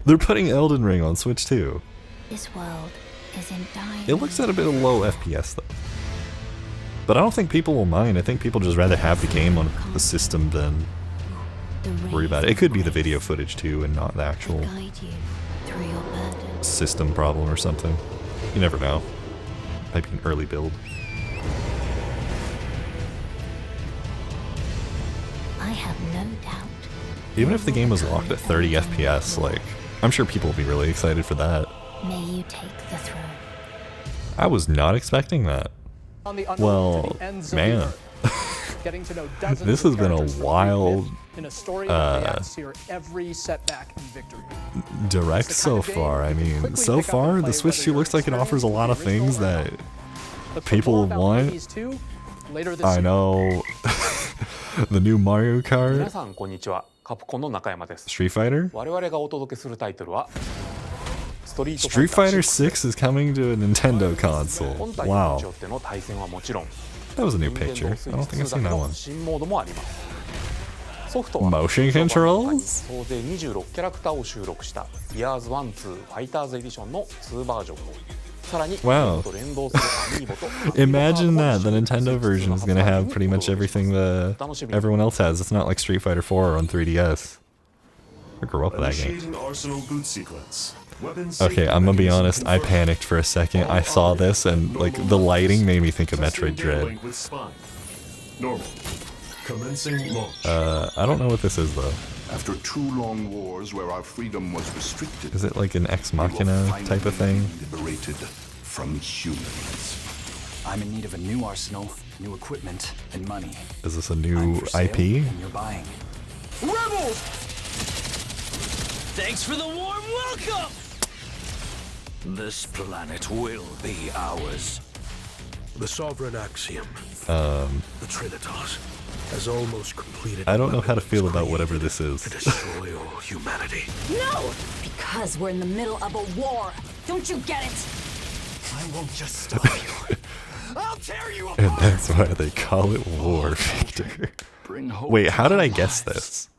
They're putting Elden Ring on Switch too. This world is in dire It looks at a bit of low FPS though. But I don't think people will mind. I think people just rather have the game on the system than worry about it. It could be the video footage too and not the actual guide you through your burden. system problem or something. You never know. Might be an early build. I have no doubt. Even if the game was locked at 30 FPS, like, I'm sure people will be really excited for that. May you take the throne. I was not expecting that. Well, man. This has been a wild direct so far. I mean, so far, the Switch 2 looks like it offers a lot of things that people want. I know. The new Mario Kart. さんこんにちは。カプコンの中山です。 Street Fighter? 我々がお届けするタイトルは Street Fighter 6 is coming to a Nintendo console. 本体を Wow. 持ち寄っての対戦はもちろん、 That was a new picture. I don't think I've seen that one. 新モードもあります。ソフトは Motion controls? 総勢26キャラクターを収録した Gears 1-2 Fighters Edition の2バージョンを Wow. Imagine that the Nintendo version is gonna have pretty much everything everyone else has. It's not like Street Fighter 4 on 3DS. I grew up with that game. Okay, I'm gonna be honest, I panicked for a second. I saw this and like the lighting made me think of Metroid Dread. I don't know what this is though. After 2 long wars where our freedom was restricted, is it like an Ex Machina type of thing? Liberated from humans. I'm in need of a new arsenal, new equipment, and money. Is this a new IP? And you're buying. Rebels! Thanks for the warm welcome! This planet will be ours. The sovereign axiom, the Trinitas, has almost completed. I don't know how to feel about whatever this is. To destroy all humanity. No! Because we're in the middle of a war. Don't you get it? I won't just stop you. I'll tear you apart! And that's why they call it War, Victor. Wait, how did I guess this?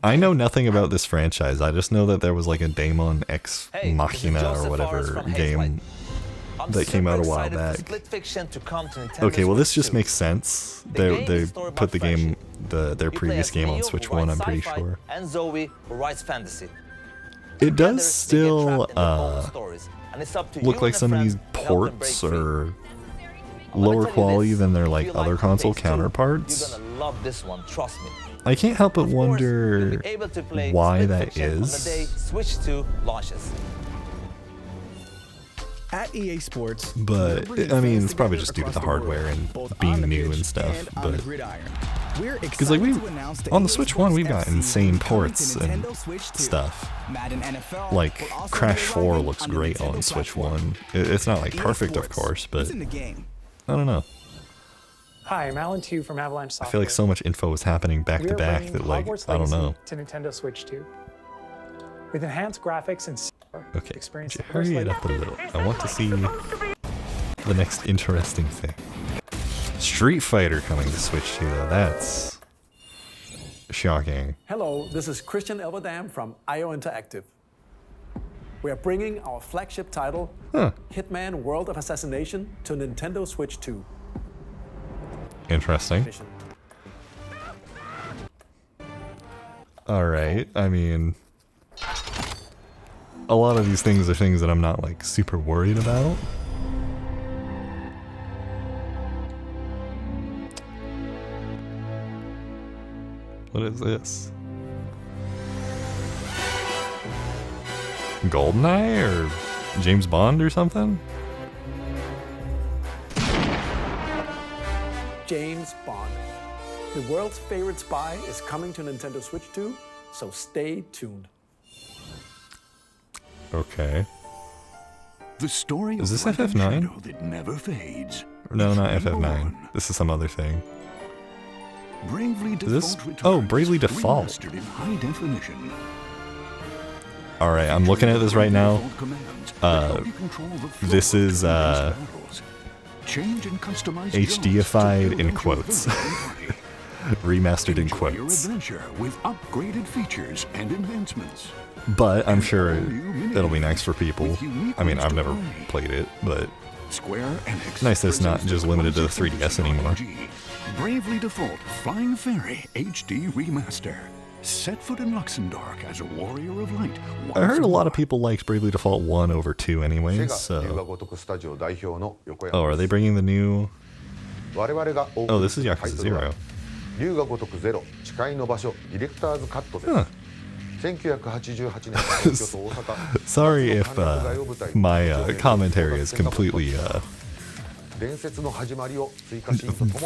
I know nothing about this franchise. I just know that there was like a Daemon Ex Machina or whatever game that came out a while back. Okay, well this just makes sense. They put the game, their previous game on Switch 1, I'm pretty sure. It does still look like some of these ports are lower quality than their like other console counterparts. I can't help but wonder why that is. At EA Sports, but I mean, it's probably just due to the hardware and being new and stuff. But because like we on the Switch 1, we've got insane ports and stuff. Like Crash 4 looks great on Switch 1. It's not like perfect, of course, but I don't know. Hi, I'm Alan Tu from Avalanche Software. I feel like so much info is happening back to back that like I don't know. To Nintendo Switch 2. With enhanced graphics and okay, hurry it up a little. I want to see the next interesting thing. Street Fighter coming to Switch 2 though. That's shocking. Hello, this is Christian Elverdam from IO Interactive. We are bringing our flagship title, Hitman World of Assassination, to Nintendo Switch 2. Interesting. Alright, I mean, a lot of these things are things that I'm not like super worried about. What is this? GoldenEye or James Bond or something? James Bond. The world's favorite spy is coming to Nintendo Switch 2, so stay tuned. Okay. The story is this FF9? That never fades. No, not FF9. This is some other thing. Bravely is this? Bravely Default. In high definition. All right, I'm looking at this right now. This is HDified in quotes. Remastered in quotes. With upgraded features and advancements. But I'm sure it'll be nice for people. I mean, I've never played it, but nice that it's not just limited to the 3DS anymore. Bravely Default Flying Fairy HD Remaster. Set foot in Luxembourg as a warrior of light. I heard a lot of people liked Bravely Default 1 over 2 anyways, so... Oh, are they bringing the new... Oh, this is Yakuza 0. Huh. Sorry if my commentary is completely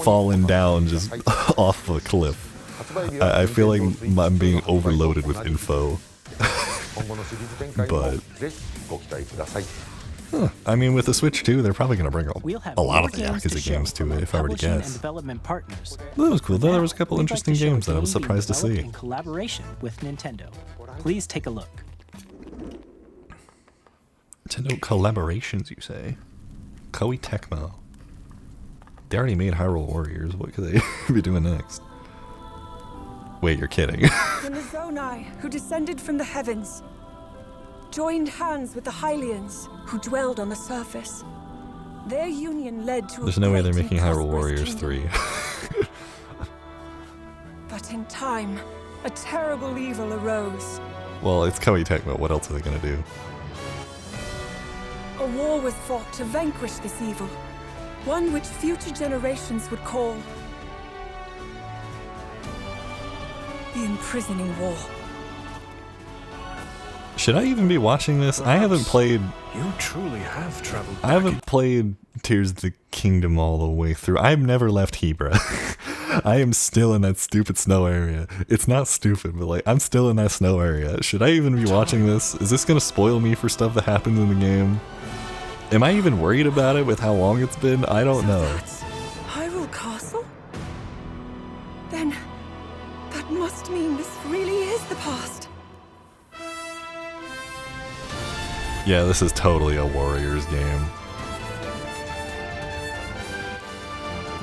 fallen down just off a cliff. I feel like I'm being overloaded with info. But I mean, with the Switch 2, they're probably going to bring a lot of the Yakuza games to it, if I were to guess. Development partners. That was cool, though. There was a couple interesting games that I was surprised to see. In collaboration with Nintendo. Please take a look. Nintendo collaborations, you say? Koei Tecmo. They already made Hyrule Warriors. What could they be doing next? Wait, you're kidding. From the Zonai, who descended from the heavens. joined hands with the Hylians, who dwelled on the surface. Their union led to There's no way they're making Hyrule Warriors 3. But in time, a terrible evil arose. Well, it's Koei Tecmo. What else are they gonna do? A war was fought to vanquish this evil, one which future generations would call the Imprisoning War. Should I even be watching this? I haven't played. You truly have traveled. I haven't played Tears of the Kingdom all the way through. I've never left Hebra. I am still in that stupid snow area. It's not stupid, but like I'm still in that snow area. Should I even be watching this? Is this gonna spoil me for stuff that happens in the game? Am I even worried about it with how long it's been? I don't know. That's Hyrule Castle? Then that must mean this really is the past. Yeah, this is totally a Warriors game.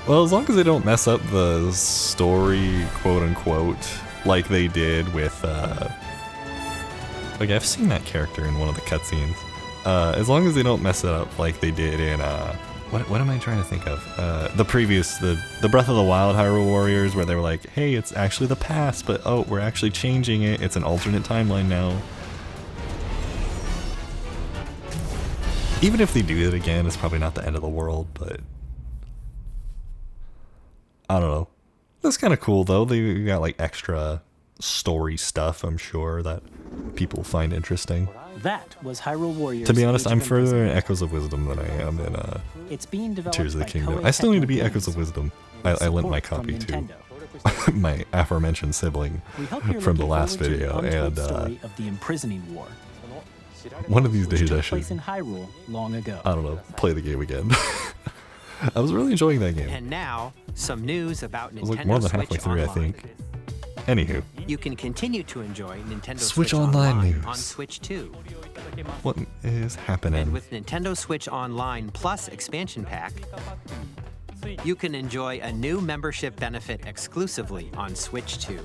Well, as long as they don't mess up the story, quote unquote, like they did with, like I've seen that character in one of the cutscenes. As long as they don't mess it up like they did in, what am I trying to think of? The Breath of the Wild Hyrule Warriors, where they were like, hey, it's actually the past, but oh, we're actually changing it. It's an alternate timeline now. Even if they do it again, it's probably not the end of the world, but I don't know. That's kind of cool, though. They got like extra story stuff, I'm sure, that people find interesting. That was Hyrule Warriors. To be honest, I'm further in Echoes of Wisdom than I am in it's being developed Tears of the by Kingdom. Koei I still need to Tecmo be Echoes of Games Wisdom. with I lent my support from copy to Nintendo. my aforementioned sibling We hope you're from the looking last forward to the video, untold and story of the Imprisoning War. one of these which days I took should, place in Hyrule long ago. I don't know, play the game again. I was really enjoying that game. And now, some news about Nintendo I was like more than halfway Switch through, I Online. think. Anywho, You can continue to enjoy Nintendo Switch Online news. on Switch 2. what is happening? And with Nintendo Switch Online Plus expansion pack, you can enjoy a new membership benefit exclusively on Switch 2.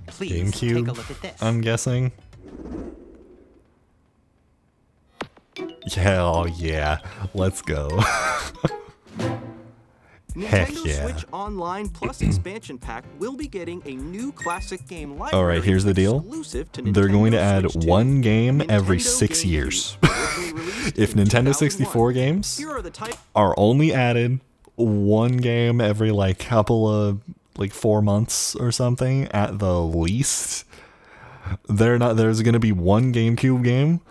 Please take a look at this. GameCube, I'm guessing. Yeah, oh yeah, let's go. Heck Nintendo yeah. Switch Online Plus expansion pack will be getting a new classic game library. All right, here's the deal. exclusive to They're going to Nintendo add Switch 2. one game every Nintendo 6 Game years. released If in Nintendo 2001. 64 games Here are the type are only added one game every like couple of like 4 months or something at the least, there's going to be one GameCube game,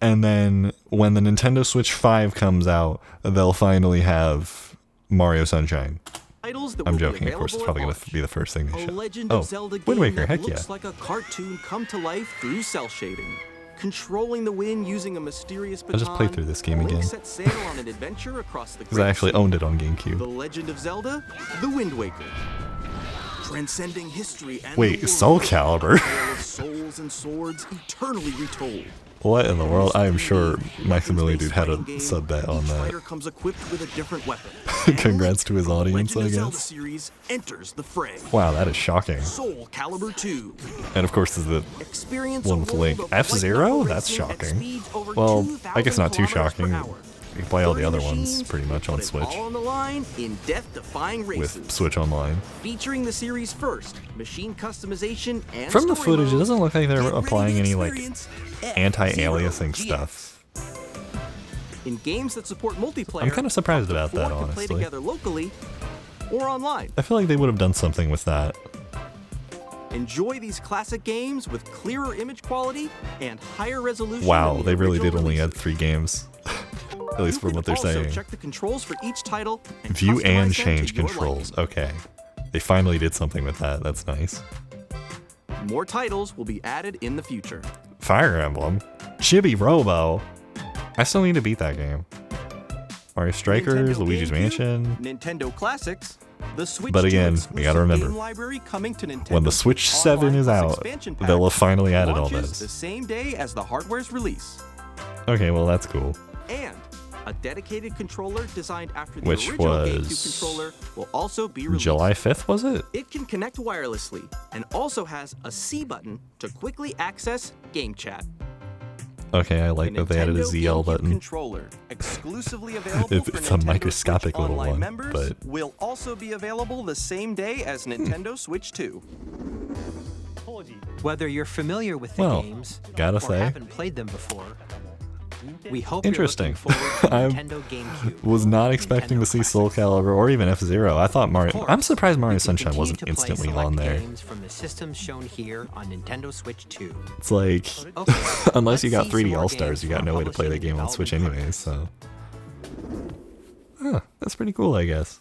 and then when the Nintendo Switch 5 comes out, they'll finally have Mario Sunshine. titles that I'm will be joking, of course, it's available probably at going to be the first thing they A show. Legend Oh, of Zelda Wind game Waker, that heck yeah. looks like a cartoon come to life through cell shading. Controlling the wind using a mysterious baton. I just played through this game Link again. set sail on an adventure across the Because I actually owned it on GameCube. The Legend of Zelda, The Wind Waker. Transcending history and Wait, the Soul world, Calibur? a tale of souls and swords eternally retold. What in the world? I am sure Maximilian Dude had a sub bet on Each that. fighter comes equipped with a different weapon. Congrats to his audience, Legend I of Zelda guess. series enters the fray. Wow, that is shocking. Soul Calibur 2. And of course, is the Experience one a with world Link. of F-Zero? white-knuckle That's racing at shocking. speeds over Well, I 2,000 guess not too kilometers per shocking. hour. You can play all the 30 other ones machines pretty much on put it Switch. all on the line in death-defying races. With Switch Online. Featuring the series' first machine customization and From the story footage, it mode, doesn't look like they're get ready applying to any like experience anti-aliasing F-Zero stuff. in games that support multiplayer. I'm kind of surprised about that, four can play honestly. together locally or online. I feel like they would have done something with that. Enjoy these classic games with clearer image quality and higher resolution. Wow, than the they really original did only releases. add 3 games. At least from what they're also saying. check the controls for each title and View customize and them to change your controls. Okay. They finally did something with that. That's nice. liking. More titles will be added in the future. Fire Emblem. Chibi Robo. I still need to beat that game. Mario Strikers, Nintendo Luigi's GameCube, Mansion. Nintendo Classics, the Switch But 2 again, we exclusive gotta remember, game library coming to Nintendo when the Switch 7 Online is Plus out, expansion pack they'll have finally added all launches this. the same day as the hardware's release. Okay, well that's cool. And a dedicated controller designed after the Which original GameCube was controller will also be released. July 5th, was it? It can connect wirelessly and also has a C button to quickly access game chat. Okay, I like that they added a ZL button. Controller, exclusively available It's for a Nintendo microscopic Switch little Online one, members, but will also be available the same day as Nintendo Switch 2. Whether you're familiar with the Well, games gotta or say. haven't played them before, we hope Interesting. you're looking forward to I Nintendo GameCube. was not expecting to see Soul Calibur or even F-Zero. I thought Mario. I'm surprised Mario Sunshine wasn't Continue to play instantly select on there. games from the systems shown here on Nintendo Switch 2. It's like, Okay, unless you got let's see 3D some All more Stars, games you got from no way to play that publishing game on and Switch development anyways. So, that's pretty cool, I guess.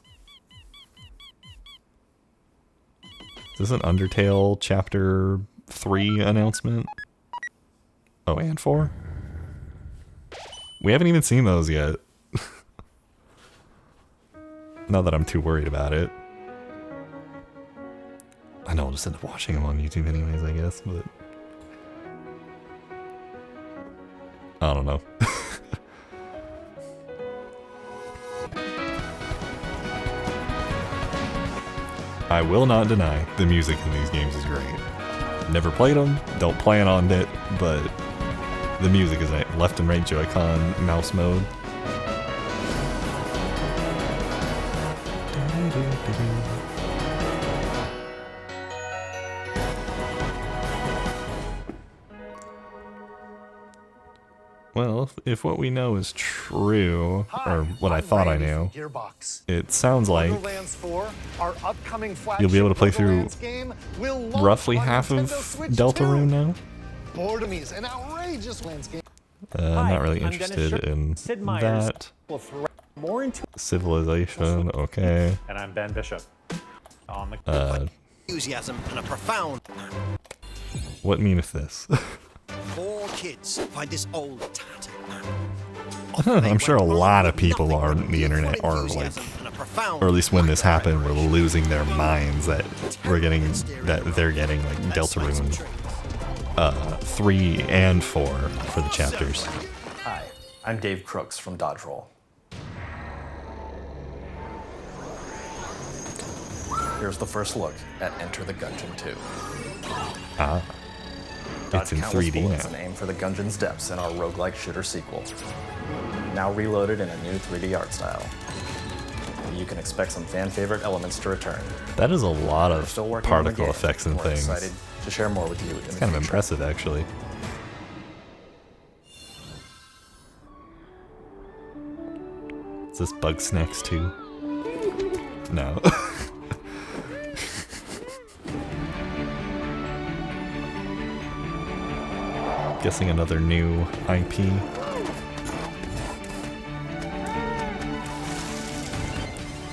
Is this an Undertale Chapter 3 announcement? Oh, and 4? We haven't even seen those yet. Not that I'm too worried about it. I know I'll just end up watching them on YouTube anyways, I guess, but... I don't know. I will not deny the music in these games is great. Never played them, don't plan on it, but the music is left and right Joy-Con mouse mode. Well, if what we know is true, or what I thought I knew, it sounds like you'll be able to play through roughly half of Deltarune now. I'm not really interested in that. Civilization, okay. And I'm Ben Bishop. Enthusiasm and a profound. What meaneth this? 4 kids find this old tattered map. I'm sure a lot of people on the internet are like, or at least when this happened, were losing their minds that they're getting like Deltarune 3 and 4 for the chapters. Hi, I'm Dave Crooks from Dodge Roll. Here's the first look at Enter the Gungeon 2. Ah. It's in 3D now. And aim for the Gungeon's depths in our roguelike shooter sequel. Now reloaded in a new 3D art style. You can expect some fan-favorite elements to return. That is a lot of particle effects effects and things. Excited to share more with you. It's kind of impressive, actually. Is this Bug Snacks 2? No. Guessing another new IP.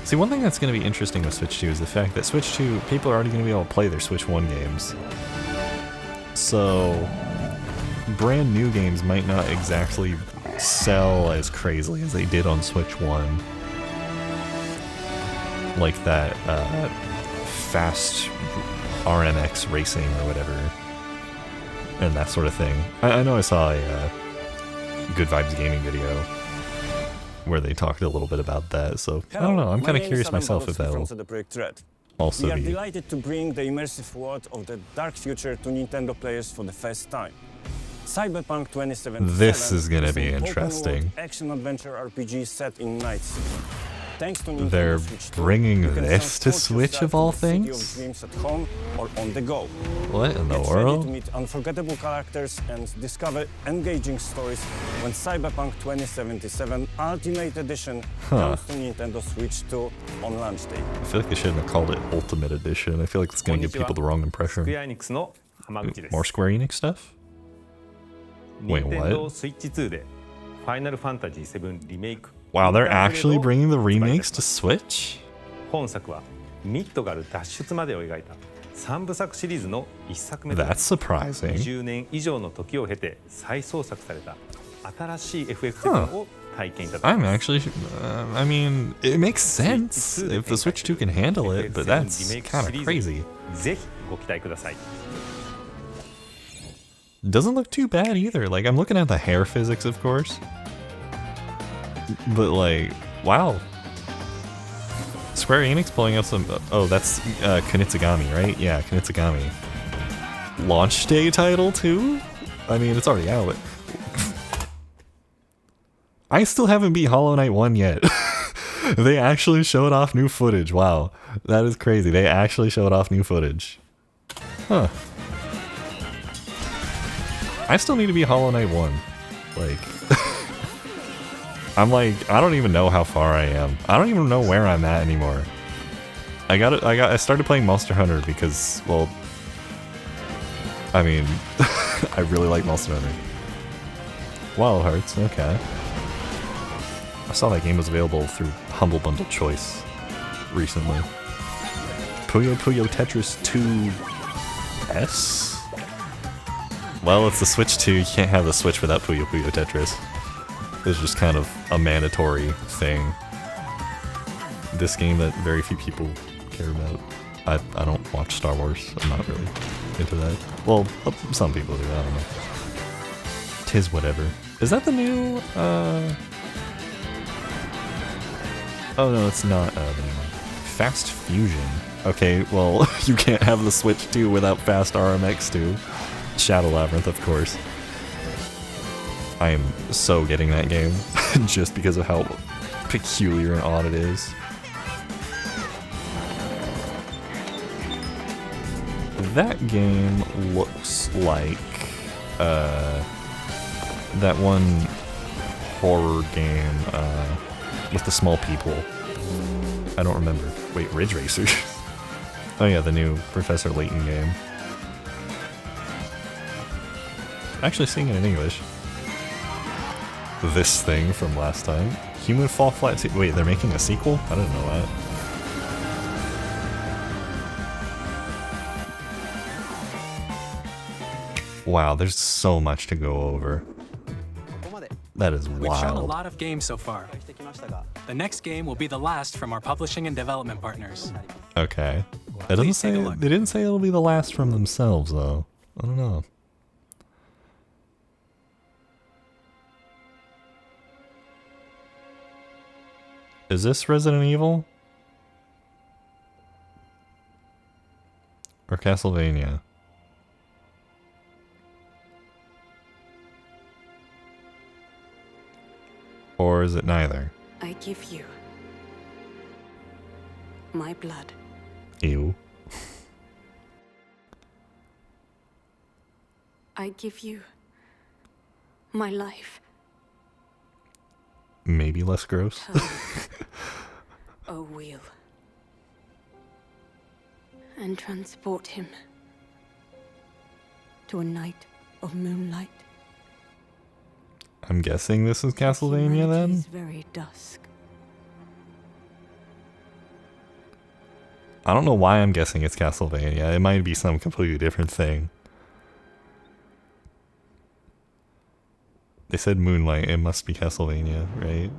See, one thing that's going to be interesting with Switch 2 is the fact that Switch 2, people are already going to be able to play their Switch 1 games. So, brand new games might not exactly sell as crazily as they did on Switch 1. Like that fast RMX racing or whatever. And that sort of thing. I know I saw a Good Vibes Gaming video where they talked a little bit about that, so I don't know, I'm kind of curious myself if that'll also We are be... delighted to bring the immersive world of the dark future to Nintendo players for the first time. Cyberpunk 2077 This is gonna is be an interesting. open-world action-adventure RPG set in Night City. Thanks to Nintendo They're Switch 2, bringing you can this to transport Switch yourself of all to the city things? of dreams at home or on the go. What in the Get world? ready to meet unforgettable characters and discover engaging stories when Cyberpunk 2077 Ultimate Edition comes to Nintendo Switch 2 on launch day. I feel like they shouldn't have called it Ultimate Edition. I feel like it's going to give people the wrong impression. More Square Enix stuff? Wait, what? Wow, they're actually bringing the remakes to Switch? 本作はミッドガル脱出までを描いた3部作シリーズの1作目で That's surprising. 20年以上の時を経て再創作された新しい FF7 を体験いただき I'm ます actually... I mean, it makes sense if the Switch 2 can handle it, but that's kind of crazy. ぜひご期待ください Doesn't look too bad either. Like, I'm looking at the hair physics, of course. But, like, wow. Square Enix pulling out some... Oh, that's Kunitsugami, right? Yeah, Kunitsugami. Launch day title, too? I mean, it's already out, but... I still haven't beat Hollow Knight 1 yet. They actually showed off new footage. Wow, that is crazy. They actually showed off new footage. Huh. I still need to beat Hollow Knight 1. Like, I'm like, I don't even know how far I am. I don't even know where I'm at anymore. I started playing Monster Hunter because, well, I mean, I really like Monster Hunter. Wild Hearts, okay. I saw that game was available through Humble Bundle Choice recently. Puyo Puyo Tetris 2S? Well, it's the Switch 2, you can't have the Switch without Puyo Puyo Tetris. It's just kind of a mandatory thing. This game that very few people care about. I don't watch Star Wars, I'm not really into that. Well, some people do, I don't know. Tis whatever. Is that the new, Oh no, it's not the new one. Fast Fusion. Okay, well, you can't have the Switch 2 without Fast RMX 2. Shadow Labyrinth, of course. I am so getting that game, just because of how peculiar and odd it is. That game looks like that one horror game with the small people. I don't remember. Wait, Ridge Racer? Oh yeah, the new Professor Layton game. Actually seeing it in English. This thing from last time. Human Fall Flat 2. Wait, they're making a sequel? I didn't know that. Wow, there's so much to go over. That is wild. We've shown a lot of games so far. The next game will be the last from our publishing and development partners. Okay. It doesn't say, they didn't say it'll be the last from themselves, though. I don't know. Is this Resident Evil? Or Castlevania? Or is it neither? I give you my blood. Ew. I give you my life. Maybe less gross. A wheel. And transport him to a night of moonlight. I'm guessing this is Castlevania then? Very dusk. I don't know why I'm guessing it's Castlevania. It might be some completely different thing. They said Moonlight, it must be Castlevania, right?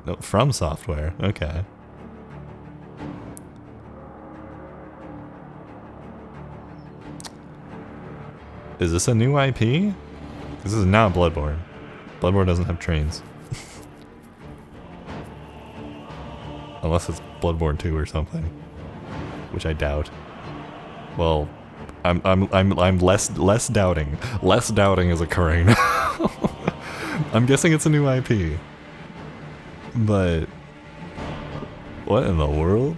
No, From Software, okay. Is this a new IP? This is not Bloodborne. Bloodborne doesn't have trains. Unless it's Bloodborne 2 or something. Which I doubt. Well, I'm less doubting. Less doubting is occurring now. I'm guessing it's a new IP. But what in the world?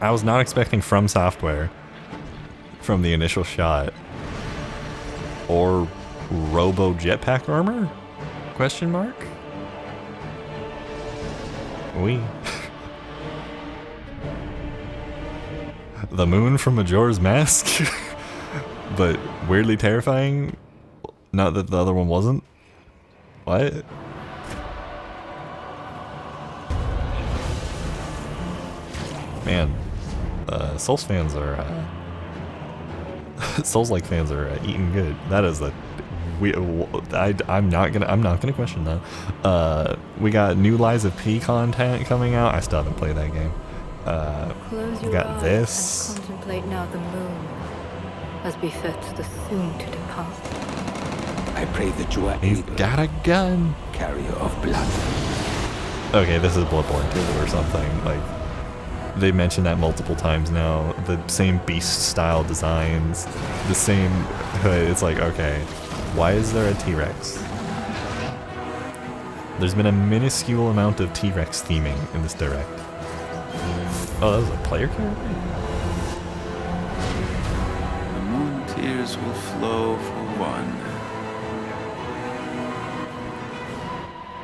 I was not expecting From Software from the initial shot. Or Robo Jetpack Armor? Question mark? Oui. The moon from Majora's Mask? But weirdly terrifying? Not that the other one wasn't? What? Man, Souls fans are, Souls-like fans are eating good. That is the... I'm not gonna question that. We got new Lies of P content coming out. I still haven't played that game. We got this. And contemplate now the moon, as befits the soon to depart. I pray that you are He's got a gun. Carrier of blood. Okay, this is Bloodborne 2 or something. Like, they mentioned that multiple times now. The same beast-style designs, the same hood. It's like, okay, why is there a T-Rex? There's been a minuscule amount of T-Rex theming in this direct. Oh, that was a player character? The moon tears will flow for one.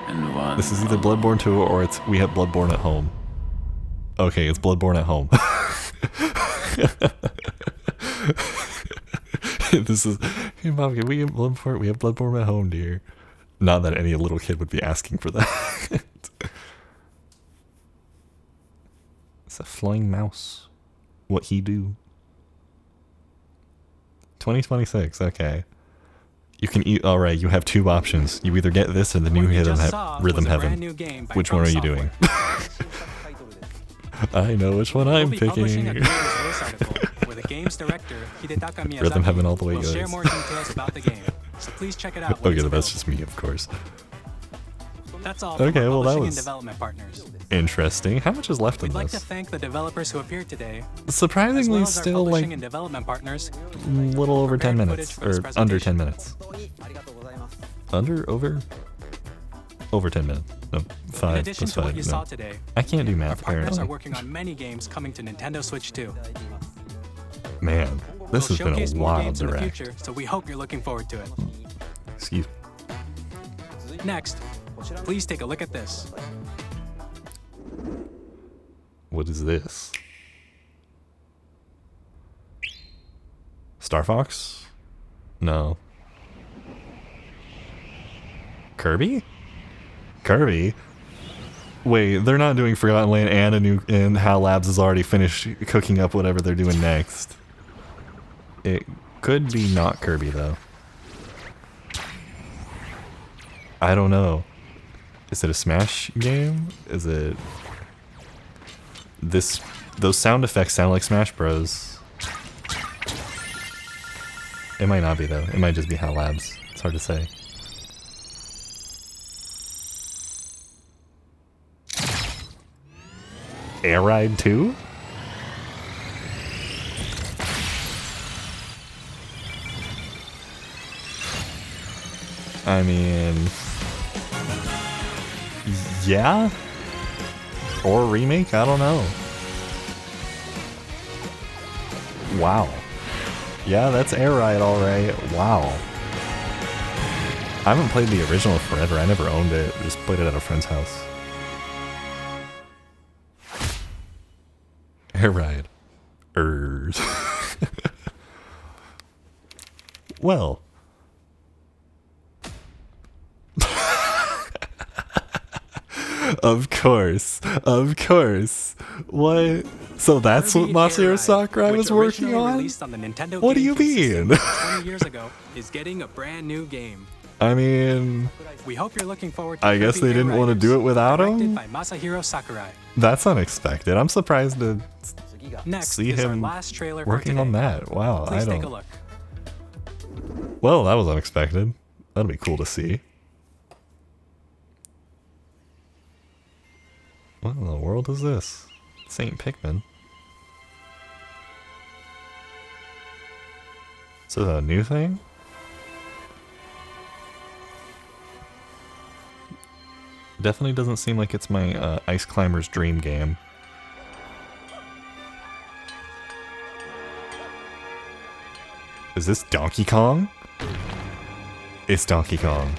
And one. This is either Bloodborne 2 or it's we have Bloodborne at home. Okay, it's Bloodborne at home. This is, hey Mom, can we get Bloodborne? We have Bloodborne at home, dear. Not that any little kid would be asking for that. It's a flying mouse. What he do? 2026, okay. You can eat, alright, you have two options. You either get this or the new Rhythm Heaven. Which one are you doing? I know which one I'm picking. Rhythm Heaven all the way, guys. Share more details about the game, so please check it out. Okay, that's just me, of course. That's all. Okay, well that was development partners. Interesting. How much is left in We'd like this? to thank the developers who appeared today. Surprisingly, as still our like and development partners. Little over 10 minutes, or under 10 minutes. Over 10 minutes. No, 5. In addition That's to what 5. you no. saw today, I can't do math. our partners Apparently. are working on many games coming to Nintendo Switch 2. Man, this has been showcase a more wild games in the direct. future, so we hope you're looking forward to it. Excuse me. Next, please take a look at this. What is this? Star Fox? No. Kirby? Kirby? Wait, they're not doing Forgotten Land and HAL Labs has already finished cooking up whatever they're doing next. It could be not Kirby though. I don't know. Is it a Smash game? Is it this? Those sound effects sound like Smash Bros. It might not be though. It might just be HAL Labs. It's hard to say. Air Ride 2? I mean, yeah? Or remake? I don't know. Wow. Yeah, that's Air Ride alright. Wow. I haven't played the original forever. I never owned it. Just played it at a friend's house. Air Ride. Well. Of course. Of course. What? So that's what Masahiro Sakurai was working on? What do you mean? 20 years ago is getting a brand new game. I mean, We hope you're looking forward to I guess they didn't want to do it without directed him? by Masahiro Sakurai. That's unexpected. I'm surprised to Next see is our him last trailer for working today. on that. Wow, Please I take a don't. look. Well, that was unexpected. That'll be cool to see. What in the world is this? Saint Pikmin. Is this a new thing? Definitely doesn't seem like it's my Ice Climber's dream game. Is this Donkey Kong? It's Donkey Kong.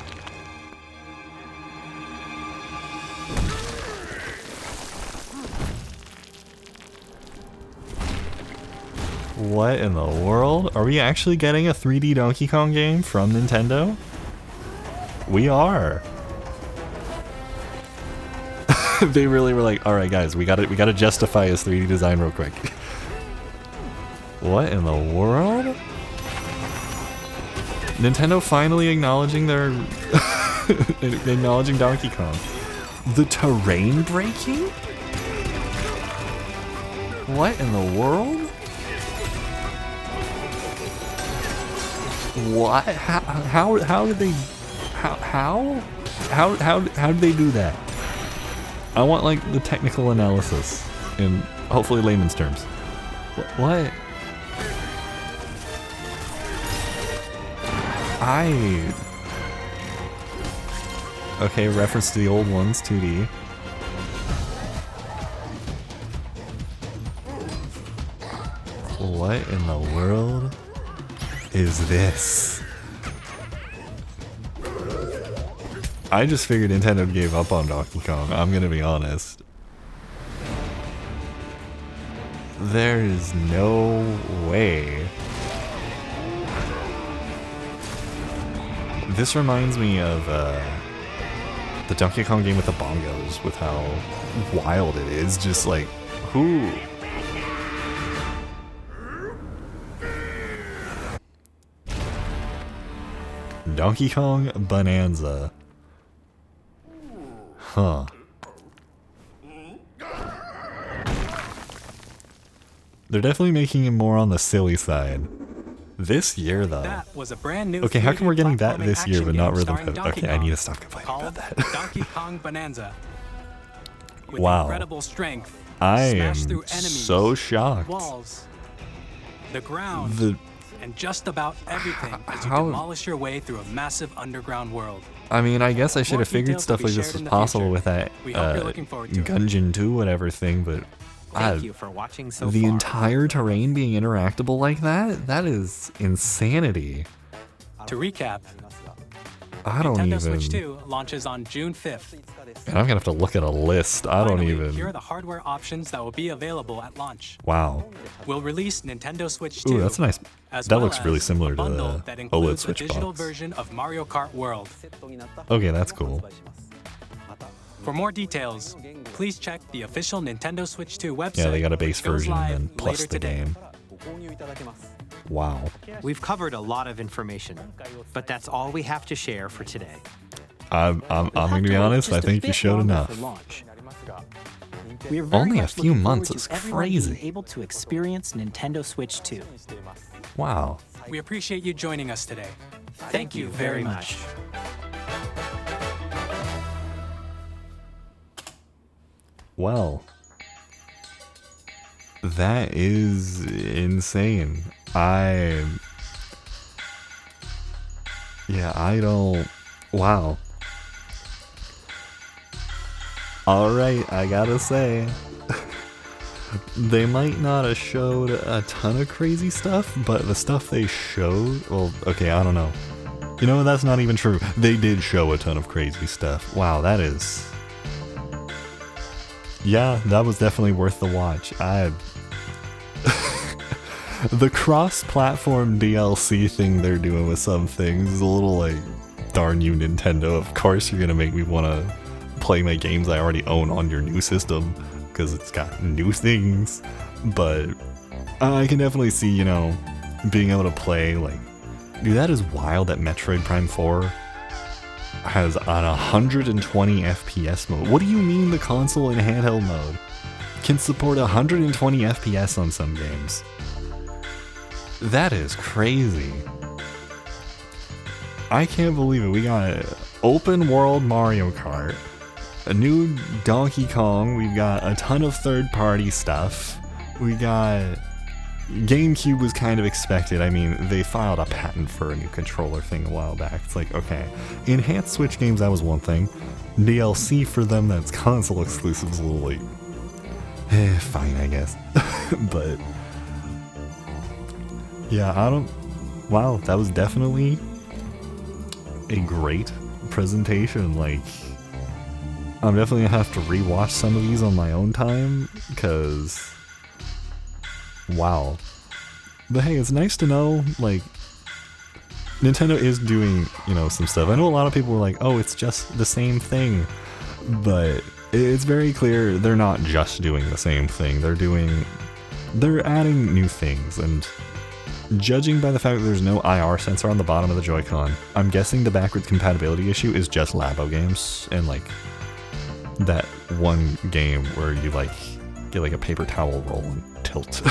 What in the world? Are we actually getting a 3D Donkey Kong game from Nintendo? We are. They really were like, alright guys, we gotta justify his 3D design real quick. What in the world? Nintendo finally acknowledging their acknowledging Donkey Kong. The terrain breaking? What in the world? What? How did they how did they do that? I want like the technical analysis in hopefully layman's terms. What? Okay, reference to the old ones, 2D. What in the world is this? I just figured Nintendo gave up on Donkey Kong, I'm gonna be honest. There is no way. This reminds me of the Donkey Kong game with the bongos, with how wild it is. Just like, who? Donkey Kong Bonanza. Huh. They're definitely making it more on the silly side. This year, though. That was a brand new. Okay, how come we're getting that this year, but not Rhythm Heaven? Okay, I need to stop complaining about that. Donkey Kong Bonanza. With Wow. incredible strength. I am smash through enemies, so shocked. Walls, the ground, and just about everything as you how- demolish your way through a massive underground world. I mean, I guess I should have figured details to stuff be like this shared was in the possible future. with that We hope you're looking forward to it. Gungeon 2 whatever thing, but Thank you for watching so the far. entire terrain being interactable like that is insanity. To recap, I don't Nintendo even... Switch 2 launches on June 5th. And I'm gonna have to look at a list. I don't Finally, even... Here are the hardware options that will be available at launch. Wow. We'll release Nintendo Switch 2. Ooh, that's nice. as That well looks really as similar a to bundle the that OLED includes a Switch digital box. version of Mario Kart World. Okay, that's cool. For more details, please check the official Nintendo Switch 2 website. Yeah, they got a base which goes version and live then plus later the today. game. Wow. We've covered a lot of information, but that's all we have to share for today. I'm gonna be honest, I think you showed enough. We are very Only a much few looking months forward is to everyone being crazy. able to experience Nintendo Switch 2. Wow. We appreciate you joining us today. Thank you very much. Well, that is insane. I don't... Wow. Alright, I gotta say, they might not have showed a ton of crazy stuff, but the stuff they showed, well, okay, I don't know. You know, that's not even true. They did show a ton of crazy stuff. Wow, that is... Yeah, that was definitely worth the watch. The cross-platform DLC thing they're doing with some things is a little like, darn you, Nintendo. Of course you're gonna make me want to play my games I already own on your new system, because it's got new things. But I can definitely see, you know, being able to play, like, dude, that is wild that Metroid Prime 4 has an 120 FPS mode. What do you mean the console in handheld mode can support 120 FPS on some games? That is crazy. I can't believe it. We got open world Mario Kart, a new Donkey Kong, we've got a ton of third-party stuff, we got... GameCube was kind of expected. I mean, they filed a patent for a new controller thing a while back. It's like, okay, enhanced Switch games, that was one thing. DLC for them that's console exclusive is a little like, fine, I guess. But yeah, I don't... Wow, that was definitely a great presentation. Like, I'm definitely gonna have to rewatch some of these on my own time, because... Wow. But hey, it's nice to know, like, Nintendo is doing, you know, some stuff. I know a lot of people were like, oh, it's just the same thing. But it's very clear they're not just doing the same thing. They're adding new things. And judging by the fact that there's no IR sensor on the bottom of the Joy-Con, I'm guessing the backwards compatibility issue is just Labo games. And, like, that one game where you, like, get, like, a paper towel roll and tilt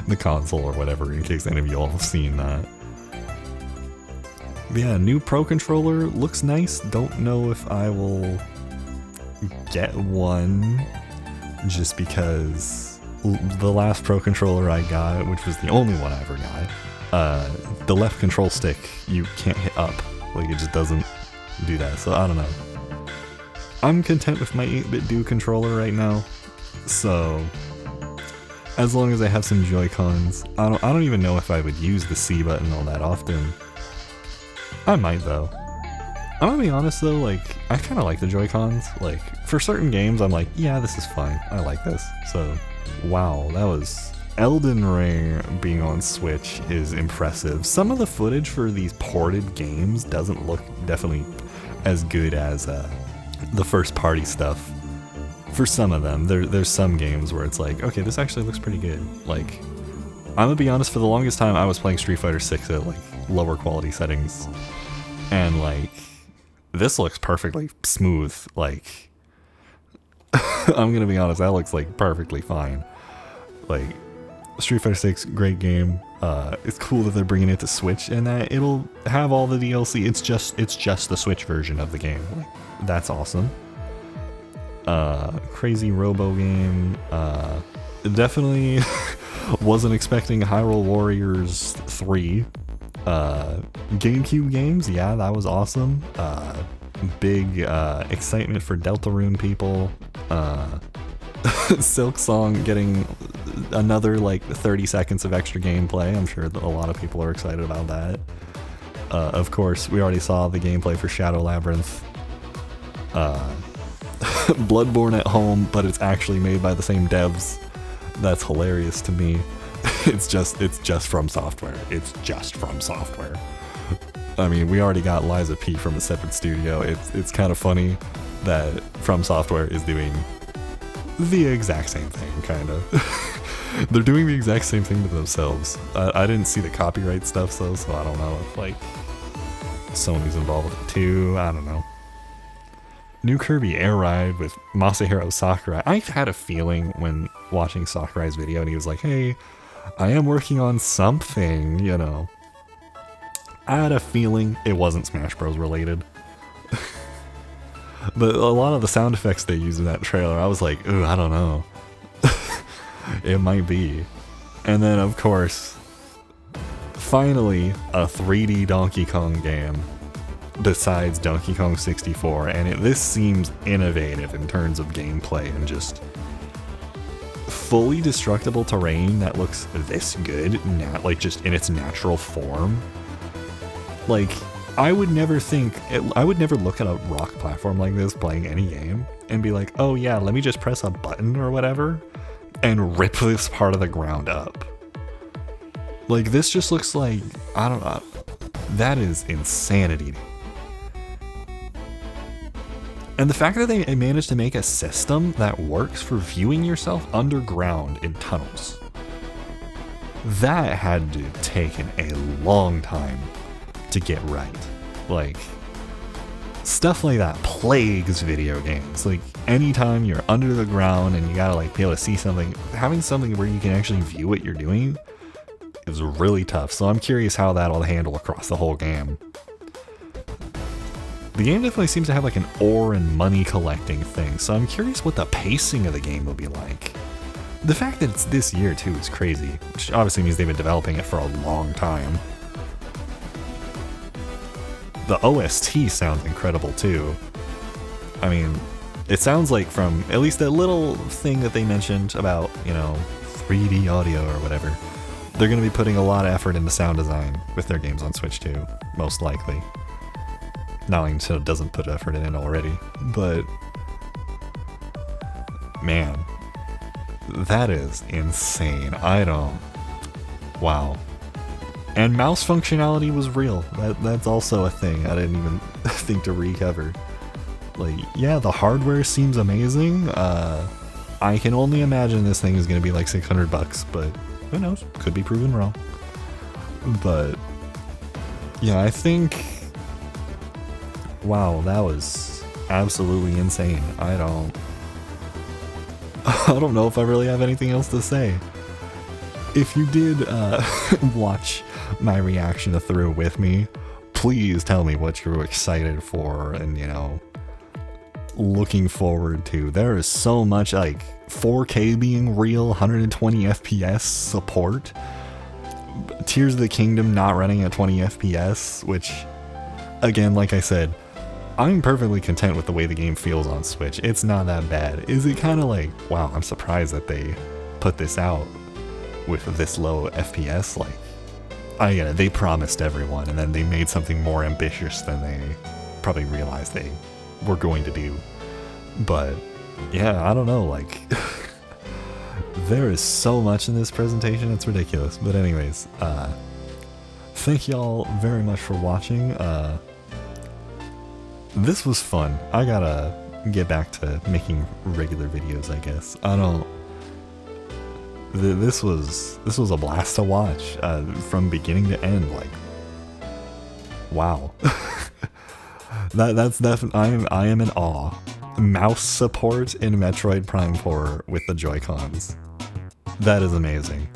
the console or whatever, in case any of you all have seen that. But yeah, new Pro Controller looks nice. Don't know if I will get one, just because the last Pro Controller I got, which was the only one I ever got, the left control stick, you can't hit up. Like, it just doesn't do that, so I don't know. I'm content with my 8-bit do controller right now, so as long as I have some Joy-Cons. I don't even know if I would use the C button all that often. I might though. I'm gonna be honest though, like, I kinda like the Joy-Cons. Like, for certain games I'm like, yeah, this is fine, I like this. So, wow, that was... Elden Ring being on Switch is impressive. Some of the footage for these ported games doesn't look definitely as good as the first party stuff. For some of them, there's some games where it's like, okay, this actually looks pretty good. Like, I'm gonna be honest, for the longest time I was playing Street Fighter 6 at like lower quality settings, and like, this looks perfectly smooth. Like, I'm gonna be honest, that looks like perfectly fine. Like, Street Fighter 6, great game. It's cool that they're bringing it to Switch and that it'll have all the DLC. It's just the Switch version of the game. Like, that's awesome. Crazy Robo game. Definitely wasn't expecting Hyrule Warriors 3. GameCube games, yeah, that was awesome. Big excitement for Deltarune people. Silk Song getting another like 30 seconds of extra gameplay. I'm sure that a lot of people are excited about that. Of course, we already saw the gameplay for Shadow Labyrinth. Bloodborne at home, but it's actually made by the same devs. That's hilarious to me. It's just From Software. It's just From Software. I mean, we already got Liza P from a separate studio. It's kind of funny that From Software is doing the exact same thing, kind of. They're doing the exact same thing to themselves. I didn't see the copyright stuff though, so I don't know if like Sony's involved with it too. I don't know. New Kirby Air Ride with Masahiro Sakurai. I had a feeling when watching Sakurai's video and he was like, hey, I am working on something, you know. I had a feeling it wasn't Smash Bros. Related. But a lot of the sound effects they used in that trailer, I was like, ooh, I don't know. It might be. And then, of course, finally, a 3D Donkey Kong game besides Donkey Kong 64, and this seems innovative in terms of gameplay and just fully destructible terrain that looks this good, like just in its natural form. Like, I would never look at a rock platform like this playing any game and be like, oh yeah, let me just press a button or whatever and rip this part of the ground up. Like, this just looks like, I don't know, that is insanity. And the fact that they managed to make a system that works for viewing yourself underground in tunnels, that had to have taken a long time to get right. Like, stuff like that plagues video games. Like, anytime you're under the ground and you gotta like be able to see something, having something where you can actually view what you're doing is really tough. So I'm curious how that'll handle across the whole game. The game definitely seems to have like an ore and money collecting thing, so I'm curious what the pacing of the game will be like. The fact that it's this year too is crazy, which obviously means they've been developing it for a long time. The OST sounds incredible too. I mean, it sounds like from at least that little thing that they mentioned about, you know, 3D audio or whatever, they're going to be putting a lot of effort into sound design with their games on Switch too, most likely. Not like Nintendo doesn't put effort in it already, but man, that is insane. Wow. And mouse functionality was real. That's also a thing I didn't even think to recover. Like, yeah, the hardware seems amazing. I can only imagine this thing is going to be like $600, but who knows? Could be proven wrong. But yeah, I think, wow, that was absolutely insane. I don't know if I really have anything else to say. If you did watch my reaction through with me, please tell me what you're excited for and, you know, looking forward to. There is so much, like, 4K being real, 120 FPS support, Tears of the Kingdom not running at 20 FPS, which, again, like I said, I'm perfectly content with the way the game feels on Switch. It's not that bad. Is it kind of like, wow, I'm surprised that they put this out with this low FPS? Like, I get it, they promised everyone, and then they made something more ambitious than they probably realized they were going to do. But yeah, I don't know, like, there is so much in this presentation, it's ridiculous. But anyways, thank y'all very much for watching. This was fun. I gotta get back to making regular videos, I guess. I don't... This was a blast to watch, from beginning to end, like... Wow. That's definitely... I am in awe. Mouse support in Metroid Prime 4 with the Joy-Cons. That is amazing.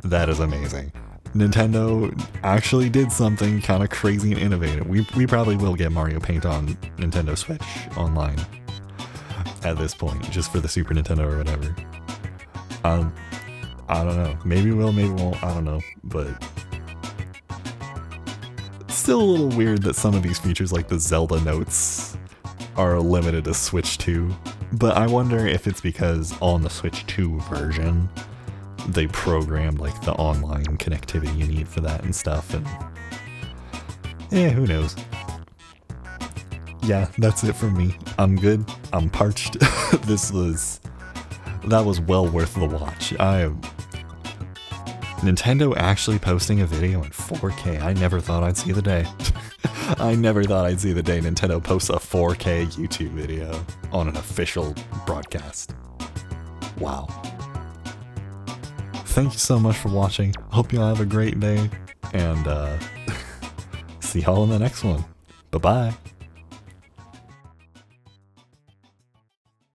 That is amazing. Nintendo actually did something kind of crazy and innovative. We probably will get Mario Paint on Nintendo Switch online at this point, just for the Super Nintendo or whatever. I don't know. Maybe we'll, maybe won't. I don't know. But it's still a little weird that some of these features, like the Zelda notes, are limited to Switch 2. But I wonder if it's because on the Switch 2 version, they programmed like the online connectivity you need for that and stuff, and who knows. Yeah, that's it for me. I'm good. I'm parched. That was well worth the watch. Nintendo actually posting a video in 4K. I never thought I'd see the day. I never thought I'd see the day Nintendo posts a 4K YouTube video on an official broadcast. Wow. Thank you so much for watching. Hope y'all have a great day, and see y'all in the next one. Bye-bye.